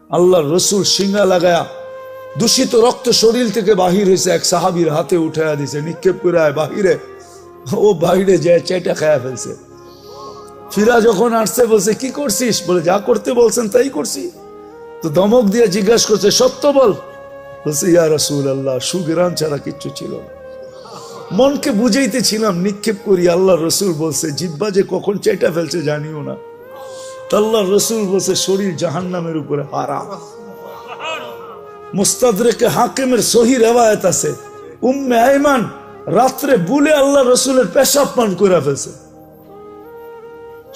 আল্লাহর রসুল সিঙ্গা লাগায়া দূষিত রক্ত শরীর থেকে বাহির হয়েছে, এক সাহাবীর হাতে উঠায়া দিছে, নিক্ষেপ করে বাহিরে, ও বাহিরে যায় চেটা খায়া ফেলছে। ফিরা যখন আসছে বলছে কি করছিস? বলে যা করতে বলছেন তাই করছি। তো ধমক দিয়ে জিজ্ঞাসা করছে সত্য বল। বলছে ইয়া রাসূলুল্লাহ, সুগরান ছাড়া কিচ্ছু ছিল না। মনকে বুঝাইতেছিলাম নিক্ষেপ করি, আল্লাহ রসুল বলছে জিব্বা যে কখন চেটা ফেলছে জানিও না। আল্লাহ রসুল বলছে শরীর জাহান্নামের উপরে হারাম। মুস্তাদরেকে হাকিমের সহি রিওয়ায়াত আছে, উম্মে আইমান রাত্রে বুলে আল্লাহ রসুলের পেশাব পান করে ফেলছে।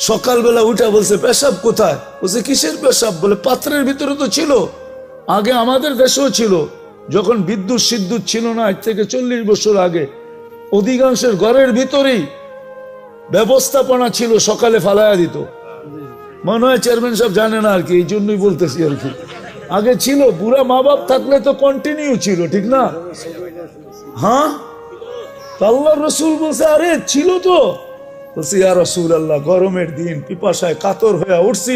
সকালবেলা উঠা বলছে পেশাব কোথায়? বলছে কিসের পেশাব? বলে পাত্রের ভিতরে তো ছিল, আগে আমাদের দেশেও ছিল, যখন বিদ্যুৎ সিদ্যুৎ ছিল না, আজ থেকে 40 বছর আগে অধিকাংশের ঘরের ভিতরেই ব্যবস্থাপনা ছিল, সকালে ফালায়া দিত। মনে হয় চেয়ারম্যান সাহেব জানে না আর কি, এই জন্যই বলতেছি আর কি। আগে ছিল, বুড়া মা বাপ থাকলে তো কন্টিনিউ ছিল, ঠিক না? হ্যাঁ, আল্লাহ রসুল বলছে আরে ছিল তো। বলছি ইয়া রাসূলুল্লাহ, গরমের দিন পিপাসায় কাতর হয়ে উঠছি,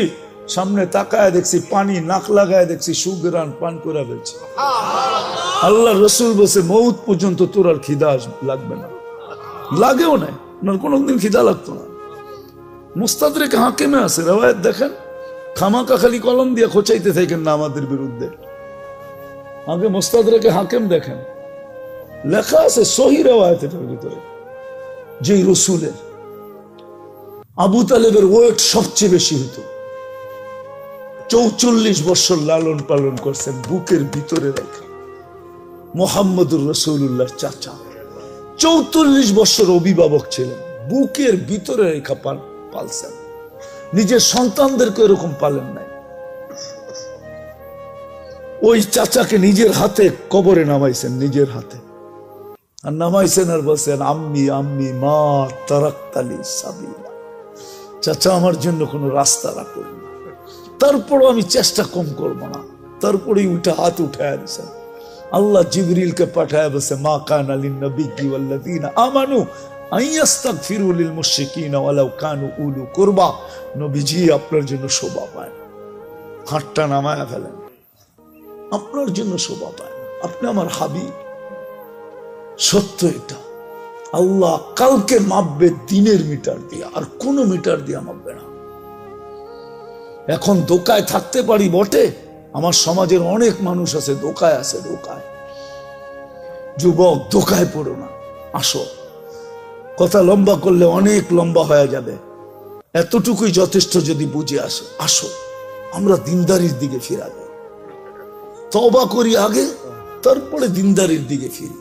সামনে তাকায় দেখছি পানি, নাক লাগায় দেখছি সুগরান পান করে ফেলছি। আল্লাহ রসুল বলছে মৌত পর্যন্ত তোর আর খিদা লাগবে না। লাগেও নাই, ওনার কোনোদিন খিদা লাগতো না। মুস্তাদরেক হাকিমে আছে রিওয়ায়াত দেখেন, খামাকা খালি কলম দিয়ে খোঁচাইতে থাকেন না আমাদের বিরুদ্ধে। আগে মুস্তাদরেকে হাকিম দেখেন, লেখা আছে সহি রিওয়ায়াতের ভিতরে যে রসুলের আবু তালেবের ওয়েট সবচেয়ে বেশি হতো। 44 বছর লালন পালন করছেন বুকের ভিতরে রেখে। মুহাম্মদুর রাসূলুল্লাহর চাচা 44 বছর অভিভাবক ছিলেন, বুকের ভিতরে রেখা পালছেন। নিজের সন্তানদেরকে এরকম পালেন নাই। ওই চাচাকে নিজের হাতে কবরে নামাইছেন, নিজের হাতে আর নামাইছেন, আর বলছেন আম্মি আম্মি মা তারাক্তালি সাবিলা, চাচা আমার জন্য কোনো রাস্তা রাখলেন না, তারপরও আমি চেষ্টা কম করবো না। তারপরেই উঠে হাত উঠায় দিয়েছেন। আল্লাহ জিবরিলকে পাঠায় বলছে মা কানা লিন-নবিয়্যি ওয়াল্লাযীনা আমানু আন ইস্তাগফিরু লিল মুশরিকিনা ওয়ালাউ কানু উলু কুরবা। নবীজি আপনার জন্য শোভা পায়, হাতটা নামায়া ফেলেন, আপনার জন্য শোভা পায়। আপনি আমার হাবিব। সত্য এটা, আল্লাহ কালকে মাপবে দিনের মিটার দিয়ে, আর কোন মিটার দিয়ে মাপবে না। এখন দোকায় থাকতে পারি বটে, আমার সমাজের অনেক মানুষ আছে দোকায় আছে, দোকায়। যুবক দোকায় পড়ো না, আসো। কথা লম্বা করলে অনেক লম্বা হয়ে যাবে, এতটুকুই যথেষ্ট যদি বুঝে আসে। আসো আমরা দিনদারির দিকে ফিরা যাই, তওবা করি আগে, তারপরে দিনদারির দিকে ফিরি।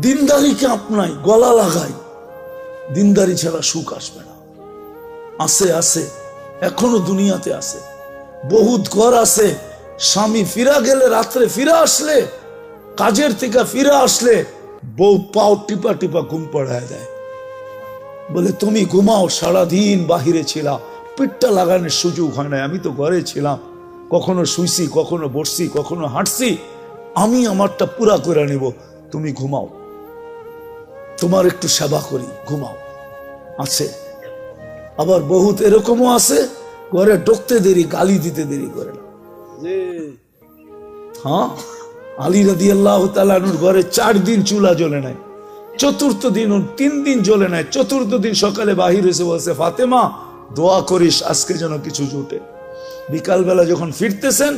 দিনদারিকে আপনাই, গলা লাগাই, দিনদারি ছাড়া সুখ আসবে না। আছে আছে, এখনো দুনিয়াতে আছে, বহুত ঘর আছে। স্বামী ফিরা গেলে, রাত্রে ফিরা আসলে, কাজের থেকে ফিরে আসলে বউ পাও টিপা টিপা ঘুম পড়ায় দেয়, বলে তুমি ঘুমাও, সারাদিন বাহিরে ছিলাম, পিঠটা লাগানোর সুযোগ হয় না, আমি তো ঘরে ছিলাম, কখনো শুইছি, কখনো বসছি, কখনো হাঁটছি, আমি আমারটা পুরা করে নিব, তুমি ঘুমাও, তোমার একটু সেবা করি, ঘুমাও। আছে আবার বহুত এরকমও আছে, ঘরে ঢুকতে দেরি, গালি দিতে দেরি করে না। হ্যাঁ, আলী রাদিয়াল্লাহু তাআলা আনহুর ঘরে 4 দিন চুলা জ্বলে নাই, চতুর্থ দিন 3 দিন জ্বলে নাই, চতুর্থ দিন সকালে বাহির হয়েছে, বলছে ফাতেমা দোয়া করিস আজকে যেন কিছু জুটে। বিকালবেলা যখন ফিরতেছেন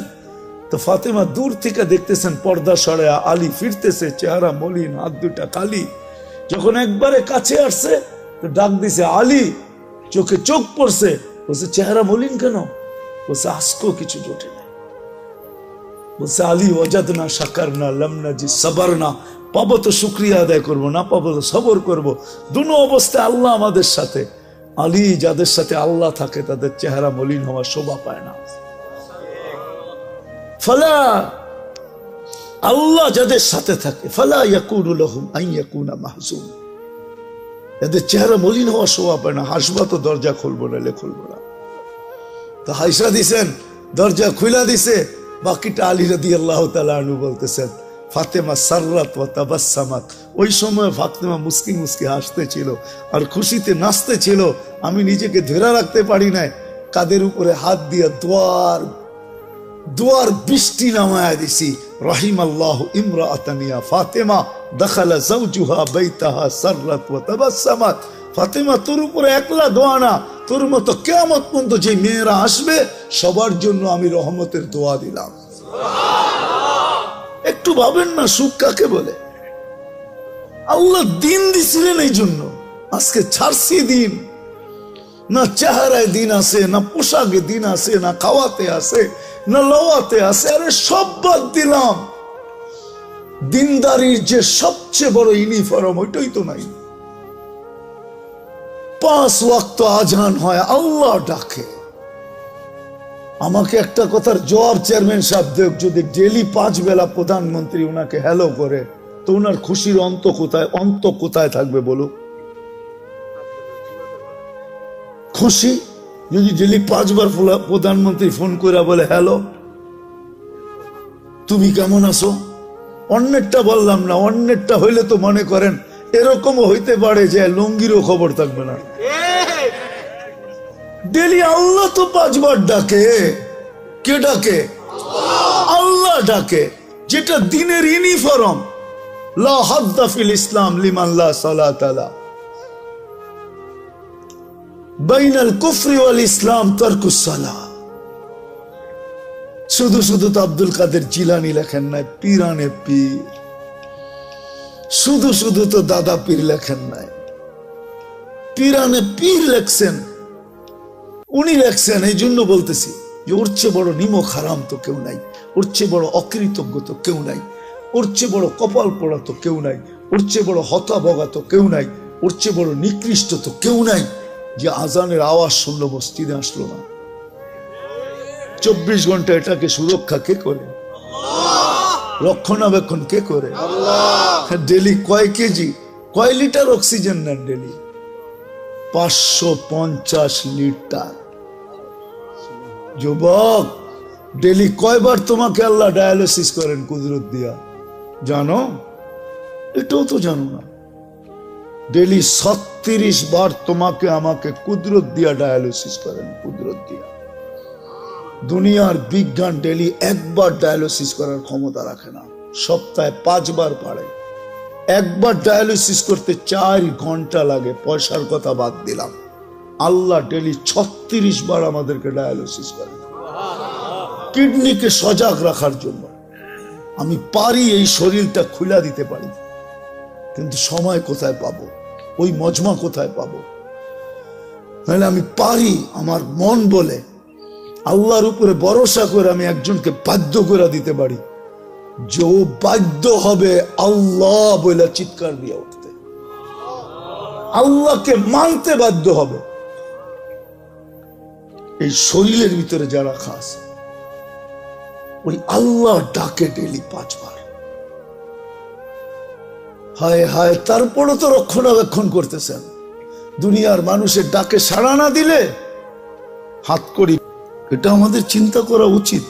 তো ফাতেমা দূর থেকে দেখতেছেন পর্দা সরায়া আলী ফিরতেছে, চেহারা মলিন, হাত দুটা কালি। যখন একবারে কাছে আসছে তো ডাক দিছে আলী, চোখে চোখ পড়ছে, বলছে চেহারা মলিন কেন? বলছে আজকেও কিছু জোটে নাই। বলছে আলী ওয়াজাদনা শাকারনা লাম নাজি সাবারনা, পাবো তো শুকরিয়া আদায় করবো, না পাবো তো সবর করবো। দুনো অবস্থায় আল্লাহ আমাদের সাথে। আলী যাদের সাথে আল্লাহ থাকে তাদের চেহারা মলিন হওয়ার শোভা পায় না। ফালা, আল্লাহ যাদের সাথে থাকে, ফালা ইয়াকুনু লাহুম আন ইয়াকুনা মাহজুন, এদের চেহারা মলিন হওয়ার শোভা পায় না। হাসবা তো দরজা খুলবো না, খুলবো না। তো হাইসা দিছেন, দরজা খুলা দিছে, বাকিটা আলী রাদিয়াল্লাহু তাআলা আনহু বলতেছেন ফাতেমা সাররাত ওয়া তাবাসসামাত। ওই সময় ফাতেমা মুস্কি মুস্কি হাসতে ছিল আর খুশিতে নাচতে ছিল। আমি নিজেকে ধরে রাখতে পারি নাই, কাদের উপরে হাত দিয়ে দোয়ার দোয়ার বৃষ্টি নামায়া দিছি। রাহিমাল্লাহু ইমরাআতান ইয়া ফাতেমা দাখালা যাওজুহা বাইতাহা সাররাত ওয়া তাবাসসামাত। ফাতেমা, তোর উপরে একলা দোয়া না, তোর মতো কিয়ামত পর্যন্ত যে মেয়েরা আসবে সবার জন্য আমি রহমতের দোয়া দিলাম। একটু ভাবেন না সুখ কাকে বলে। আল্লাহ দিন দিছিলেন এই জন্য। আজকে ছাড়ছি দিন, না চেহারায় দিন আছে, না পোশাকে দিন আছে, না খাওয়াতে আছে, না লওয়াতে আছে। আরে সব বাদ দিলাম। দিনদারির যে সবচেয়ে বড় ইউনিফর্ম ওইটাই তো নাই। 5 ওয়াক্ত আজান হয়, আল্লাহ ডাকে। আমাকে একটা কথার জবাব চেয়ারম্যান সাহেব দেব, যদি ডেলি 5 বেলা প্রধানমন্ত্রী ওনাকে হ্যালো করে তো ওনার খুশির অন্ত কোথায় থাকবে বলো? খুশি যদি ডেলি 5 বার প্রধানমন্ত্রী ফোন করে বলে হ্যালো তুমি কেমন আছো। অন্যেরটা বললাম না, অন্যেরটা হইলে তো মনে করেন এরকমও হইতে পারে যে লুঙ্গিরও খবর থাকবে না। ডেলি আল্লাহ তো 5 বার ডাকে। কে ডাকে? আল্লাহ ডাকে, যেটা দিনের ইউনিফর্ম। লা হাদ্দা ফিল ইসলাম লিমান লা সালাত লা। বাইনাল কুফরি ওয়াল ইসলাম তারকুস সালাহ। শুধু শুধু তো আব্দুল কাদের জিলানী লেখেন নাই, পীরানে পীর। শুধু শুধু তো দাদা পীর লেখেন নাই, পীরানে পীর লেখছেন। উনি লেখছেন। এই জন্য বলতেছি যে ওর চেয়ে বড় নিমক হারাম তো কেউ নাই, ওর চেয়ে বড় অকৃতজ্ঞ তো কেউ নাই, ওর চেয়ে বড় কপাল পোড়া তো কেউ নাই, ওর চেয়ে বড় হতাভগা তো কেউ নাই, ওর চেয়ে বড় নিকৃষ্ট তো কেউ নাই যে আজানের আওয়াজ শুনলো মসজিদে আসলো না। 24 ঘন্টা এটাকে সুরক্ষা কে করে? রক্ষণাবেক্ষণ কে করে? ডেলি কয় কেজি, কয় লিটার অক্সিজেন নেন ডেলি? 550 লিটার। যুবক, ডেলি কয়বার তোমাকে আল্লাহ ডায়ালিসিস করেন কুদরত দিয়া জানো? এটাও তো জানো না। ডেলি 36 বার তোমাকে আমাকে কুদরত দিয়া ডায়ালিসিস করেন, কুদরত দিয়া। দুনিয়ার বিজ্ঞান ডেলি 1 বার ডায়ালিসিস করার ক্ষমতা রাখে না, সপ্তাহে 5 বার পারে। 1 বার ডায়ালিসিস করতে 4 ঘন্টা লাগে, পয়সার কথা বাদ দিলাম। আল্লাহ ডেলি 36 বার আমাদেরকে ডায়ালিসিস করেন কিডনিকে সজাগ রাখার জন্য। আমি পারি এই শরীরটা খুলে দিতে পারি, কিন্তু সময় কোথায় পাবো, ওই মজমা কোথায় পাবো? নাহলে আমি পারি, আমার মন বলে আল্লাহর উপরে ভরসা করে আমি একজনকে বাধ্য করে দিতে পারি যে ও বাধ্য হবে আল্লাহ বলে চিৎকার দিয়ে উঠতে, আল্লাহকে মানতে বাধ্য হবে। এই শরীরের ভিতরে যারা খাস ওই আল্লাহ ডাকে ডেলি 5 বার। হায় হায়, তারপরও তো রক্ষণাবেক্ষণ করতেছেন। দুনিয়ার মানুষের ডাকে সাড়া না দিলে হাত করি। এটা আমাদের চিন্তা করা উচিত,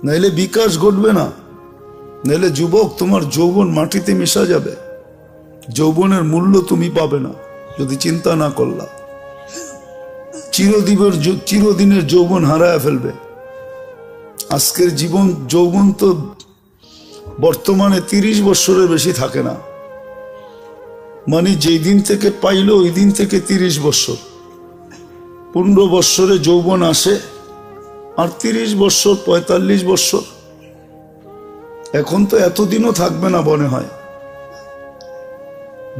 নাইলে বিকাশ ঘটবে না। নাইলে যুবক, তোমার যৌবন মাটিতে মিশা যাবে। যৌবনের মূল্য তুমি পাবে না যদি চিন্তা না করলা। চিরদিনের যৌবন হারায় ফেলবে। আজকের যৌবন তো বর্তমানে 30 বছরের বেশি থাকে না। মানে যেই দিন থেকে পাইলো ওই দিন থেকে 30 বছর, 15 বছরে যৌবন আসে, আর 30 বছর 45 বছর। এখন তো এতদিনও থাকবে না মনে হয়।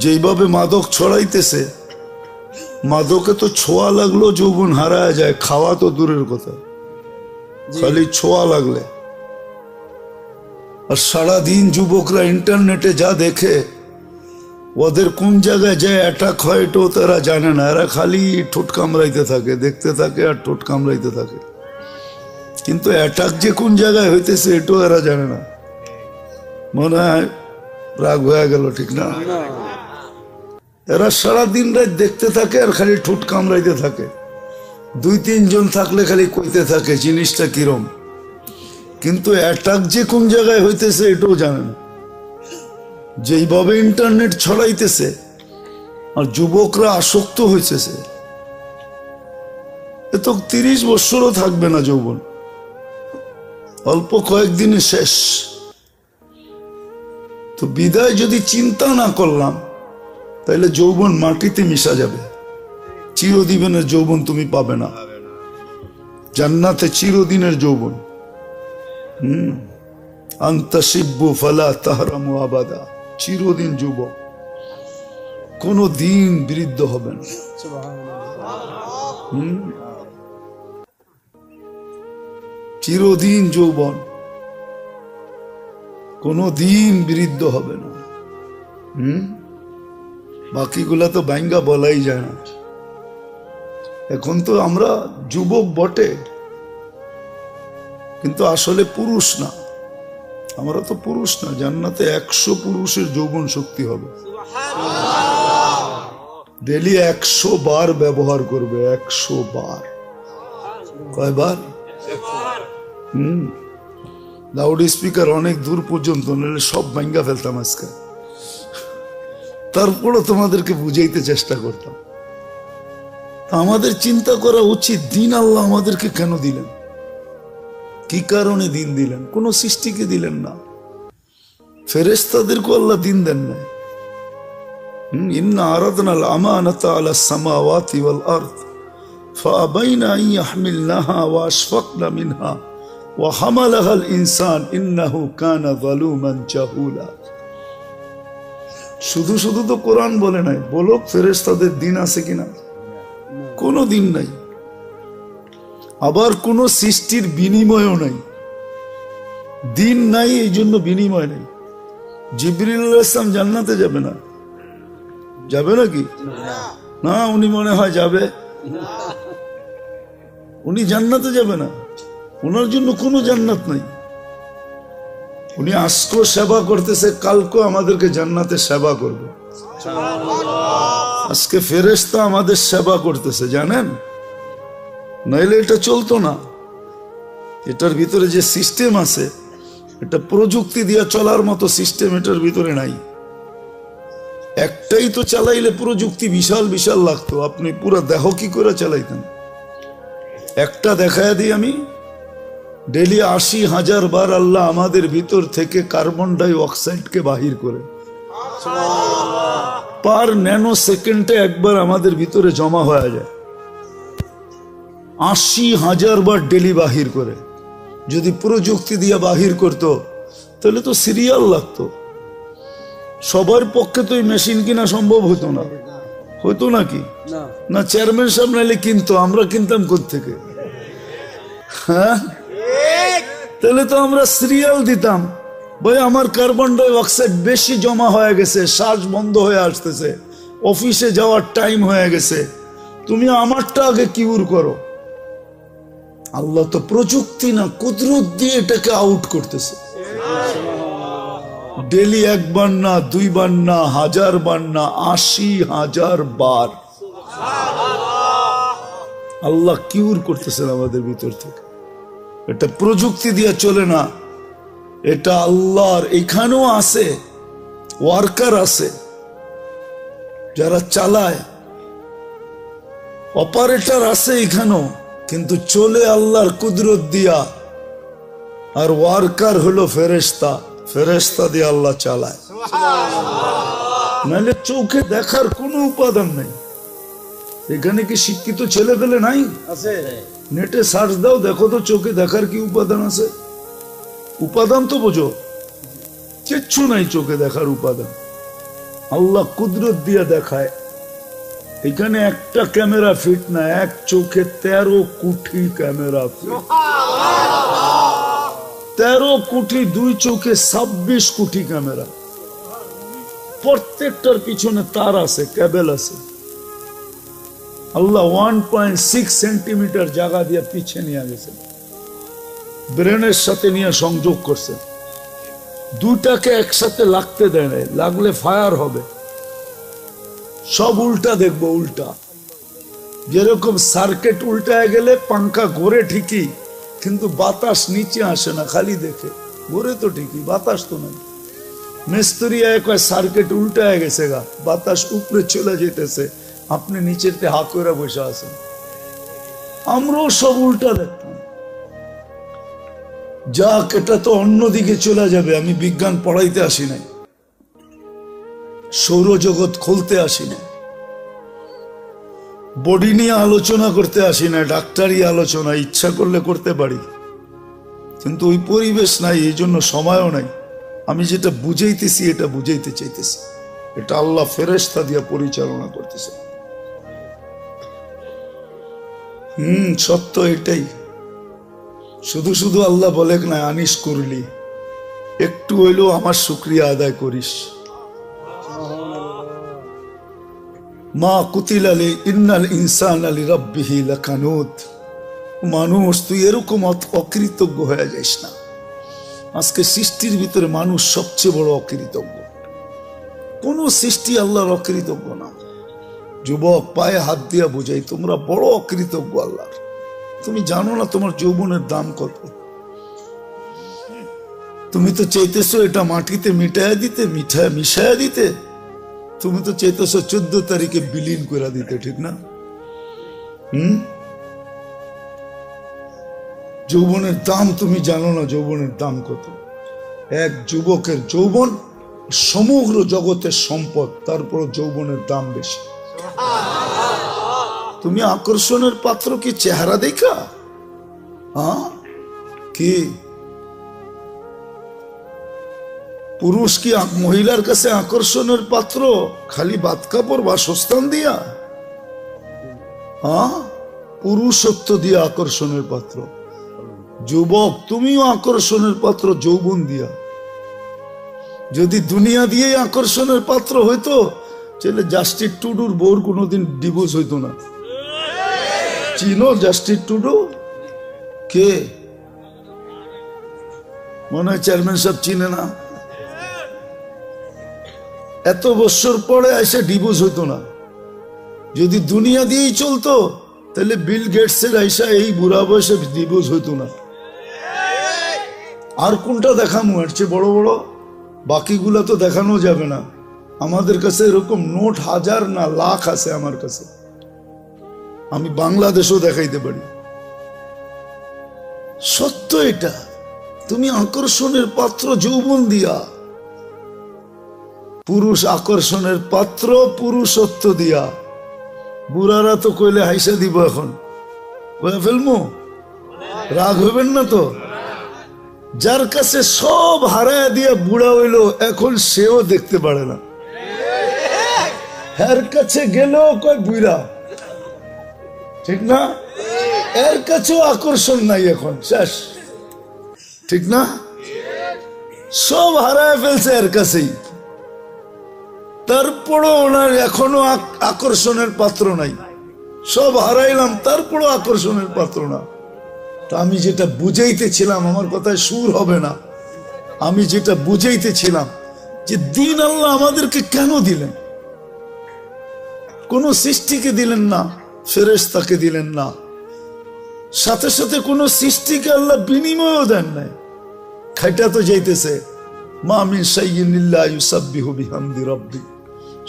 যেইভাবে মাদক ছড়াইতেছে, মাদকে তো ছোঁয়া লাগলো যৌবন হারায় যায়, খাওয়া তো দূরের কথা, খালি ছোঁয়া লাগলে। আর সারাদিন যুবকরা ইন্টারনেটে যা দেখে, ওদের কোন জায়গায় যায় অ্যাটাক হয় এটাও তারা জানে না। এরা খালি ঠোঁট কামড়াইতে থাকে, দেখতে থাকে আর ঠোঁট কামড়াইতে থাকে। কিন্তু অ্যাটাক যে কোন জায়গায় হইতেছে এটাও এরা জানে না। মনে হয় রাগ হয়ে গেল, ঠিক না? এরা সারাদিন রাত দেখতে থাকে আর খালি ঠোঁট কামড়াইতে থাকে। 2-3 জন থাকলে খালি কইতে থাকে জিনিসটা কিরম, কিন্তু অ্যাটাক যে কোন জায়গায় হইতেছে এটাও জানে না। যেইভাবে ইন্টারনেট ছড়াইতেছে আর যুবকরা আসক্ত হইতেছে, এ তো 30 বছরও থাকবে না যৌবন। অল্প কয়েকদিনে শেষ। তো বিদায় যদি চিন্তা না করলাম তাহলে যৌবন মাটিতে মিশা যাবে, চিরদিনের যৌবন তুমি পাবে না। জান্নাতে চিরদিনের যৌবন। আনতা শিব্বু ফালা তাহরামু আবাদা, চিরদিন যুবক, কোনো দিন বৃদ্ধ হবে না। চিরদিন যৌবন, কোনো দিন বৃদ্ধ হবে না। বাকিগুলা তো বাইঙ্গা বলাই যায় না। এখন তো আমরা যুবক বটে, কিন্তু আসলে পুরুষ না। আমরা তো পুরুষ না। জান্নাতে 100 পুরুষের যৌবন শক্তি হবে। ডেলি 100 বার ব্যবহার করবে, 100 বার। কয়বার? লাউড স্পিকার অনেক দূর পর্যন্ত, নাহলে সব ভাঙ্গা ফেলতাম আজকে। তারপরও তোমাদেরকে বুঝাইতে চেষ্টা করতাম। আমাদের চিন্তা করা উচিত, দিন আল্লাহ আমাদেরকে কেন দিলেন, কি কারণে দিন দিলেন? কোন সৃষ্টিকে দিলেন না, ফেরেশতাদেরকে আল্লাহ দিন দেন না। ইন্না আরাদনাল আমানাতা আলাস সামাওয়াতি ওয়াল আরদ ফাআবাইনা আন ইয়াহমিলনাহা ওয়া আশফাকনা মিনহা ওয়া হামালাহাল ইনসান ইন্নাহু কানা যালুমান জাহুলা। শুধু শুধু তো কোরআন বলে নাই, বলো ফেরেশতাদের দিন আছে কিনা? কোনো দিন নাই। আবার কোন সৃষ্টির বিনিময়ও নাই। দিন নাই, এই জন্য বিনিময় নেই। জিবরিল আলাইহিস সালাম জান্নাতে যাবে না? যাবে নাকি? না, উনি মনে হয় যাবে। উনি জান্নাতে যাবে না, ওনার জন্য কোনো জান্নাত নাই। উনি আজকেও সেবা করতেছে, কালকেও আমাদেরকে জান্নাতে সেবা করবে। আজকে ফেরেশতা আমাদের সেবা করতেছে, জানেন? নাইলে এটা চলতো না। এটার ভিতরে যে সিস্টেম আছে, এটা প্রযুক্তি দিয়ে চলার মতো সিস্টেম এটার ভিতরে নাই। একটাই তো চালাইলে প্রযুক্তি বিশাল বিশাল লাগতো, আপনি পুরো দেহ কি করে চালাইতেন? একটা দেখায় দিই আমি, ডেলি 80,000 বার আল্লাহ আমাদের ভিতর থেকে কার্বন ডাই অক্সাইডকে বাহির করে, পার ন্যানো সেকেন্ডে একবার আমাদের ভিতরে জমা হয়ে যায়। 80,000 বার ডেলি বাহির করে। যদি প্রযুক্তি দিয়ে বাহির করতো তাহলে তো সিরিয়াল লাগতো। সবার পক্ষে তো এই মেশিন কিনা সম্ভব হতো না। হতো নাকি? না, চেয়ারম্যান সাহেব নাইলে কিনতো, আমরা কিনতাম কোত্থেকে? হ্যাঁ, তাহলে তো আমরা সিরিয়াল দিতাম, ভাই আমার কার্বন ডাই অক্সাইড বেশি জমা হয়ে গেছে, শ্বাস বন্ধ হয়ে আসতেছে, অফিসে যাওয়ার টাইম হয়ে গেছে, তুমি আমারটা আগে কিউর করো। আল্লাহ তো প্রযুক্তি না, কুদরত দিয়ে এটাকে আউট করতেছে। ডেলি একবার না, দুইবার না, 1000 বার না, 80,000 বার আল্লাহ কিউর করতেছেন আমাদের ভিতর থেকে। এটা প্রযুক্তি দিয়ে চলে না, এটা আল্লাহর। এখানেও আছে ওয়ার্কার, আছে যারা চালায়, অপারেটর আছে এখানেও, কিন্তু চলে আল্লাহর কুদরত দিয়া। আর ওয়ার্কার হলো ফেরেশতা, ফেরেশতা দিয়ে আল্লাহ চালায়। নাহলে চোখে দেখার কোনো উপাদান নাই। এখানে কি শিক্ষিত ছেলে পেলে নাই? আছে। নেটে সার্চ দাও, দেখো তো চোখে দেখার কি উপাদান আছে। উপাদান তো বোঝো, কিচ্ছু নাই চোখে দেখার উপাদান। আল্লাহ কুদরত দিয়ে দেখায়। এখানে একটা ক্যামেরা ফিট না, এক চোখে 13 কোটি ক্যামেরা ফিট। 13 কোটি, 2 চোখে 26 কোটি ক্যামেরা। প্রত্যেকটার পিছনে তার আছে, কেবল আছে। আল্লাহ 1.6 সেন্টিমিটার জায়গা দিয়ে পিছিয়ে নিয়ে গেছে, ব্রেনের সাথে নিয়ে সংযোগ করছে। দুটাকে একসাথে লাগতে দেয় নাই, লাগলে ফায়ার হবে। সব উল্টা দেখবো, উল্টা। যেরকম সার্কিট উল্টায় গেলে পাঙ্খা ঘোরে ঠিকই, কিন্তু বাতাস নিচে আসে না, খালি দেখে। ঘোরে তো ঠিকই, বাতাস তো নাই। মিস্ত্রি কয় সার্কিট উল্টায় গেছে গা, বাতাস উপরে চলে যেতেছে, আপনি নিচেতে হাত করে বসে আছেন। আমরাও সব উল্টা দেখতাম। যাক, এটা তো অন্যদিকে চলে যাবে। আমি বিজ্ঞান পড়াইতে আসি নাই, সৌরজগৎ খুলতে আসি না, বডি নিয়ে আলোচনা করতে আসি না, ডাক্তারি আলোচনা ইচ্ছা করলে করতে পারি, কিন্তু ওই পরিবেশ নাই, এই জন্য সময়ও নাই। আমি যেটা বুঝাইতেছি এটা বুঝাইতে চাইতেছি, এটা আল্লাহ ফেরেশতা দিয়া পরিচালনা করতেছে। সত্য এটাই। শুধু শুধু আল্লাহ বলে না আনিস করলি, একটু হইলেও আমার শুকরিয়া আদায় করিস। মা কুতিল আলী ইন্নাল ইনসান আলী রাব্বিহি লাকানুত। মানুষ, তুই এরকম অকৃতজ্ঞ হয়ে যাইস না। আজকে সৃষ্টির ভিতরে মানুষ সবচেয়ে বড় অকৃতজ্ঞ। কোন সৃষ্টি আল্লাহর অকৃতজ্ঞ না। যুবক, পায়ে হাত দিয়া বুঝাই, তোমরা বড় অকৃতজ্ঞ আল্লাহর। তুমি জানো না তোমার যৌবনের দাম কত। তুমি তো চাইতেছো এটা মাটিতে মিশায়া দিতে। তুমি তো চাইতেছো 14 তারিখে বিলীন করে দিতে, ঠিক না? যৌবনের দাম তুমি জানো না, যৌবনের দাম কত। এক যুবকের যৌবন সমগ্র জগতের সম্পদ, তারপর যৌবনের দাম বেশি। তুমি আকর্ষণের পাত্র কি চেহারা দেখা? কি পুরুষ কি মহিলার কাছে আকর্ষণের পাত্র খালি বাত কাপড় বাসস্থান দিয়া? পুরুষত্ব দিয়ে আকর্ষণের পাত্র। যুবক, তুমিও আকর্ষণের পাত্র যৌবন দিয়া। যদি দুনিয়া দিয়ে আকর্ষণের পাত্র হইতো, তাহলে জাস্টিস টুডুর বউর কোনোদিন ডিভোর্স হইতো না। চিনো জাস্টিস টুডু? কে? মনে হয় চেয়ারম্যান সাহেব চিনে না। এত বছর পরে এসে ডিভোর্স হইতো না। যদি দুনিয়া দিয়েই চলতো, তাহলে বিল গেটসের আইসা এই বুড়া বয়সে ডিভোর্স হইতো না। আর কোনটা দেখামু এর চেয়ে বড় বড়? বাকিগুলা তো দেখানো যাবে না। আমাদের কাছে এরকম নোট হাজার না লাখ আছে আমার কাছে, আমি বাংলাদেশও দেখাইতে পারি। সত্য এটা। তুমি আকর্ষণের পাত্র যৌবন দিয়া, পুরুষ আকর্ষণের পাত্র পুরুষত্ব দিয়া। বুড়ারা তো কইলে হাইসা দিব, এখন কয়ে ফেলমু, রাগ হইবেন না তো? যার কাছে সব হারায় দিয়া বুড়া হইলো, এখন সেও দেখতে পারে না। এর কাছে গেলেও কয় বুড়া, ঠিক না? এর কাছেও আকর্ষণ নাই, এখন শেষ, ঠিক না? সব হারায় ফেলছে এর কাছেই, তারপরও ওনার এখনো আকর্ষণের পাত্র নাই। সব হারাইলাম, তারপরও আকর্ষণের পাত্র না। তা আমি যেটা বুঝাইতেছিলাম, আমার কথায় সুর হবে না, আমি যেটা বুঝাইতেছিলাম যে দিন আল্লাহ আমাদেরকে কেন দিলেন? কোন সৃষ্টিকে দিলেন না, ফেরেশতাকে দিলেন না, সাথে সাথে কোন সৃষ্টিকে আল্লাহ বিনিময়ও দেন নাই। খাইটা তো যাইতেছে, মা মিন শাইইন ইল্লা ইউসাব্বিহু বিহামদি রাব্বি।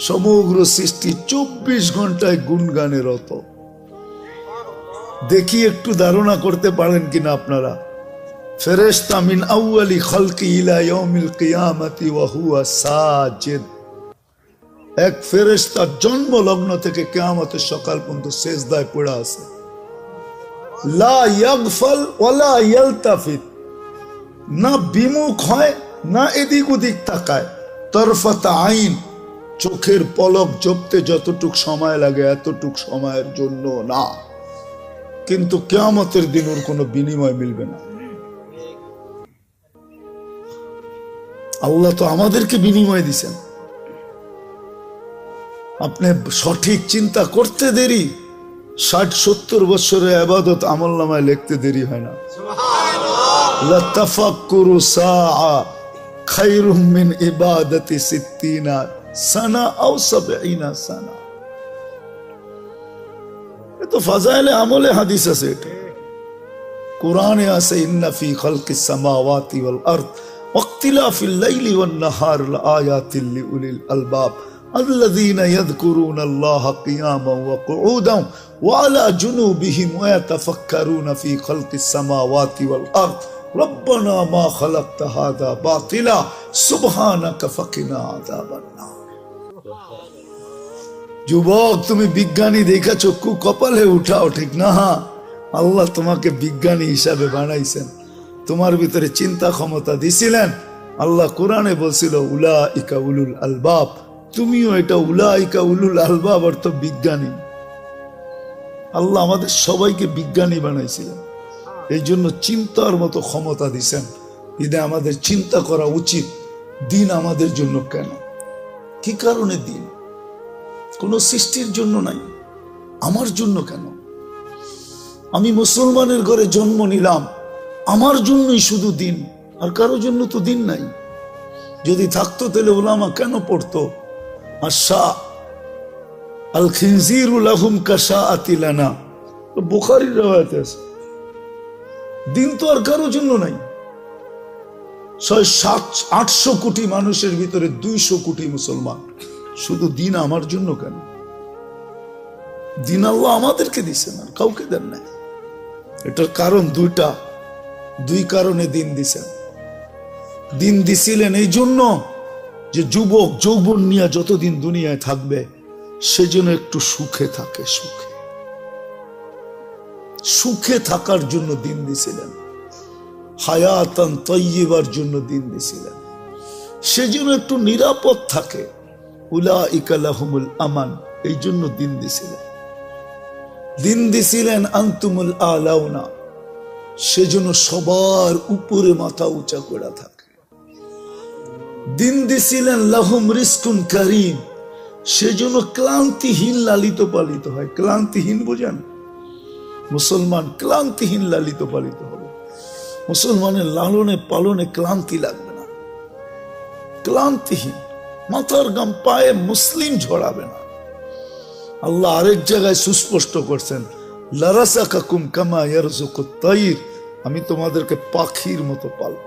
সমগ্র সৃষ্টি 24 ঘন্টায় গুণগানে রত। দেখি একটু ধারণা করতে পারেন কিনা আপনারা। ফেরেশতা মিন আউয়ালি খালকি ইলা ইয়াউমিল কিয়ামতি ওয়া হুয়া সাজিদ। এক ফেরেশতা জন্ম লগ্ন থেকে কিয়ামতের সকাল পর্যন্ত সিজদায় পড়ে আছে। লা ইয়াগফাল ওয়ালা ইয়ালতাফিত, না বিমুখ হয় না এদিক ওদিক তাকায়। তরফাত আইন, চোখের পলক জপতে যতটুক সময় লাগে এতটুক সময়ের জন্য না। কিন্তু কিয়ামতের দিন ওর কোনো বিনিময় মিলবে না। আল্লাহ তো আমাদেরকে বিনিময় দিছেন। আপনি সঠিক চিন্তা করতে দেরি, 60-70 বছরের ইবাদত আমলনামায় লিখতে দেরি হয় না। লাতাফাক্কুরু সাআ খায়রুম মিন ইবাদাতি 60 সানা আও 70 সানা। তো ফাজাইলে আমলে হাদিস আছে, এটা কোরআনে আছে। ইন্না ফি খালকিস সামাওয়াতি ওয়াল আরদ ওয়াক্তিলাফিল লাইলি ওয়ান নাহার লাআয়াতিল লিউলিল আলবাব الذين يذكرون الله قياما وقعودا وعلى جنوبهم ويتفكرون في خلق السماوات والأرض রব্বানা মা খালাকতা হাযা বাতিলা সুবহানাকা ফাকিনা আযাবান নার। যুবক, তুমি বিজ্ঞানী দেখা চক্ষু কপালে উঠাও, ঠিক না? আল্লাহ তোমাকে বিজ্ঞানী হিসাবে বানাইছেন, তোমার ভিতরে চিন্তা ক্ষমতা দিছিলেন। আল্লাহ কোরআনে বলছিল উলাইকা উলুল আলবাব, তুমিও এটা উলাইকা উলুল আলবাব অর্থ বিজ্ঞানী। আল্লাহ আমাদের সবাইকে বিজ্ঞানী বানাইছিলেন, এই জন্য চিন্তার মতো ক্ষমতা দিছেন। ঈদে আমাদের চিন্তা করা উচিত, দিন আমাদের জন্য কেন, কি কারণে দিন? কোন সৃষ্টির জন্য নাই, আমার জন্য কেন? আমি মুসলমানের ঘরে জন্ম নিলাম, আমার জন্যই শুধু দিন, আর কারো জন্য তো দিন নাই। যদি থাকতো তাহলে উলামা কেন পড়তো আশা আল খিনজিরু লাহুম কাশাআতি লানা, বুখারীর riwayat আছে। দিন তো আর কারো জন্য নাই। 600-800 কোটি মানুষের ভিতরে 200 কোটি মুসলমান, শুধু দিন আমার জন্য কেন? দিন আল্লাহ আমাদেরকে দিচ্ছেন, আর কাউকে দেন নাই। এটার কারণ দুইটা, দুই কারণে দিন দিছেন। দিন দিছিলেন এই জন্য যে যুবক যৌবন নিয়ে যতদিন দুনিয়ায় থাকবে সেজন্য একটু সুখে থাকে, সুখে সুখে থাকার জন্য দিন দিছিলেন, হায়াতান তাইয়্যিবার জন্য দিন দিছিলেন, সেজন্য একটু নিরাপদ থাকে, উলাইকা লাহুমুল আমান, এই জন্য দিন দিছিলেন। দিন দিছিলেন আনতুমুল আলাউনা, সেজন্য সবার উপরে মাথা উঁচা করে থাকে। দিন দিছিলেন লাহুম রিজকুন কারীম, সেজন্য ক্লান্তিহীন লালিত পালিত হয়। ক্লান্তিহীন বোঝেন? মুসলমান ক্লান্তিহীন লালিত পালিত হবে। মুসলমানের লালনে পালনে ক্লান্তি লাগবে না, ক্লান্তিহীন, মাথার গাম পায়ে মুসলিম ঝরাবে না। আল্লাহ আরেক জায়গায় সুস্পষ্ট করছেন, লারাসাকাকুম কামা ইয়ারযুকুত তাইর, আমি তোমাদেরকে পাখির মতো পালব।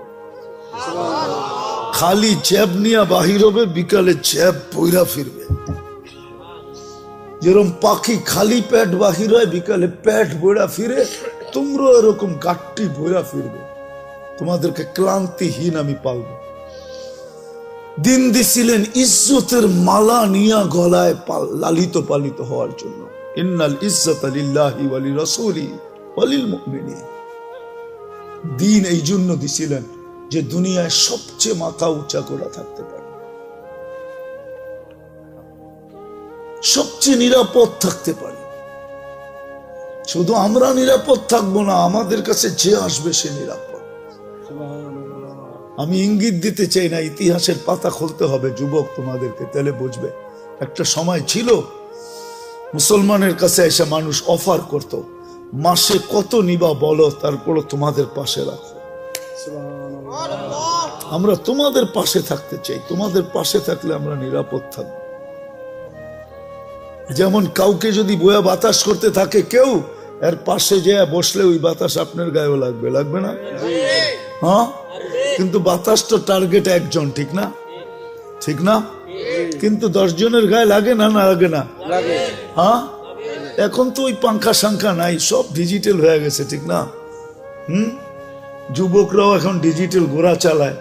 খালি জ্যাব নিয়ে বাহির হবে, বিকালে জ্যাব বইরা ফিরবে। যেরকম পাখি খালি পেট বাহির হয়, বিকালে পেট বইরা ফিরে, তোমরা এরকম গাট্টি বইরা ফিরবে। তোমাদেরকে ক্লান্তিহীন আমি পালব। দিন দিছিলেন ইজ্জতের মালা নিয়া গলায় লালিত পালিত হওয়ার জন্য। ইন্নাল ইজ্জাতা লিল্লাহি ওয়া লিরাসূলিহি ওয়া লিল মুমিনিন। দিন এই জন্য দিছিলেন যে দুনিয়ায় সবচেয়ে মাথা উঁচা করে থাকতে পারে, সবচেয়ে নিরাপদ থাকতে পারে। শুধু আমরা নিরাপদ থাকবো না, আমাদের কাছে যে আসবে সে নিরাপদ। আমি ইঙ্গিত দিতে চাই না, ইতিহাসের পাতা খুলতে হবে যুবক তোমাদেরকে, তাহলে বুঝবে। একটা সময় ছিল মুসলমানের কাছে এসে মানুষ অফার করত, মাসে কত নিবা বলো, তারপর তোমাদের পাশে রাখো। আমরা তোমাদের পাশে থাকতে চাই, তোমাদের পাশে থাকলে আমরা নিরাপদ থাকবো। যেমন কাউকে যদি বয়া বাতাস করতে থাকে কেউ, এর পাশে যে বসলে ওই বাতাস আপনার গায়েও লাগবে, লাগবে না? হ্যাঁ, কিন্তু বাতাস তো টার্গেট একজন, ঠিক না? ঠিক না? কিন্তু 10 জনের গায়ে লাগে না, না লাগে না? হ্যাঁ, এখন তো ওই পাঙ্খা সাংখা নাই, সব ডিজিটাল হয়ে গেছে, ঠিক না? যুবকরাও এখন ডিজিটাল ঘোড়া চালায়।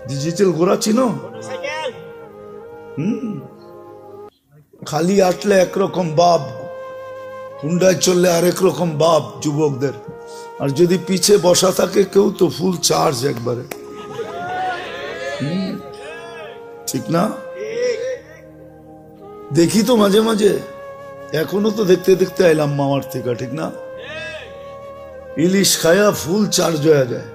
ডিজিটাল ঘোড়া চিনো? খালি আটলে একরকম বাপ, হুন্ডায় চললে আরেক রকম বাপ যুবকদের, আর যদি পিছে বসা থাকে কেউ তো ফুল চার্জ একবারে, ঠিক না? দেখি তো মাঝে মাঝে, এখনো তো দেখতে দেখতে আইলাম মামার থেকে, ঠিক না? ইলিশ খায়া ফুল চার্জ হয়ে যায়।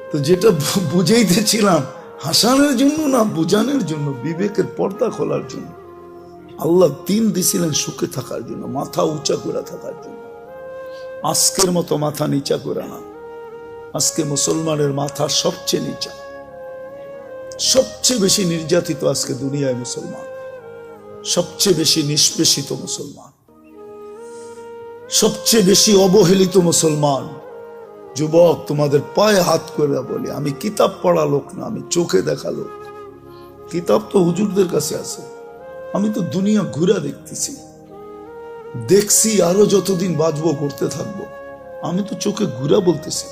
তো যেটা বুঝাইতেছিলাম, হাসানের জন্য না, বুঝানোর জন্য, বিবেকের পর্দা খোলার জন্য। আল্লাহ দিন দিছিলেন সুখে থাকার জন্য, মাথা উঁচা করে থাকার জন্য। আজকের মতো মাথা নিচা করে না। আজকে মুসলমানের মাথা সবচেয়ে নিচা, সবচেয়ে বেশি নির্যাতিত আজকে দুনিয়ায় মুসলমান, সবচেয়ে বেশি নিষ্পেষিত মুসলমান, সবচেয়ে বেশি অবহেলিত মুসলমান। যুবক, তোমাদের পায়ে হাত করে বলি, আমি কিতাব পড়া লোক না, আমি চোখে দেখা লোক। কিতাব তো হুজুরদের কাছে আছে, আমি তো দুনিয়া ঘুরা দেখতেছি। দেখছি আরো যতদিন বাঁচবো করতে থাকবো। আমি তো চোখে ঘুরা বলতেছি,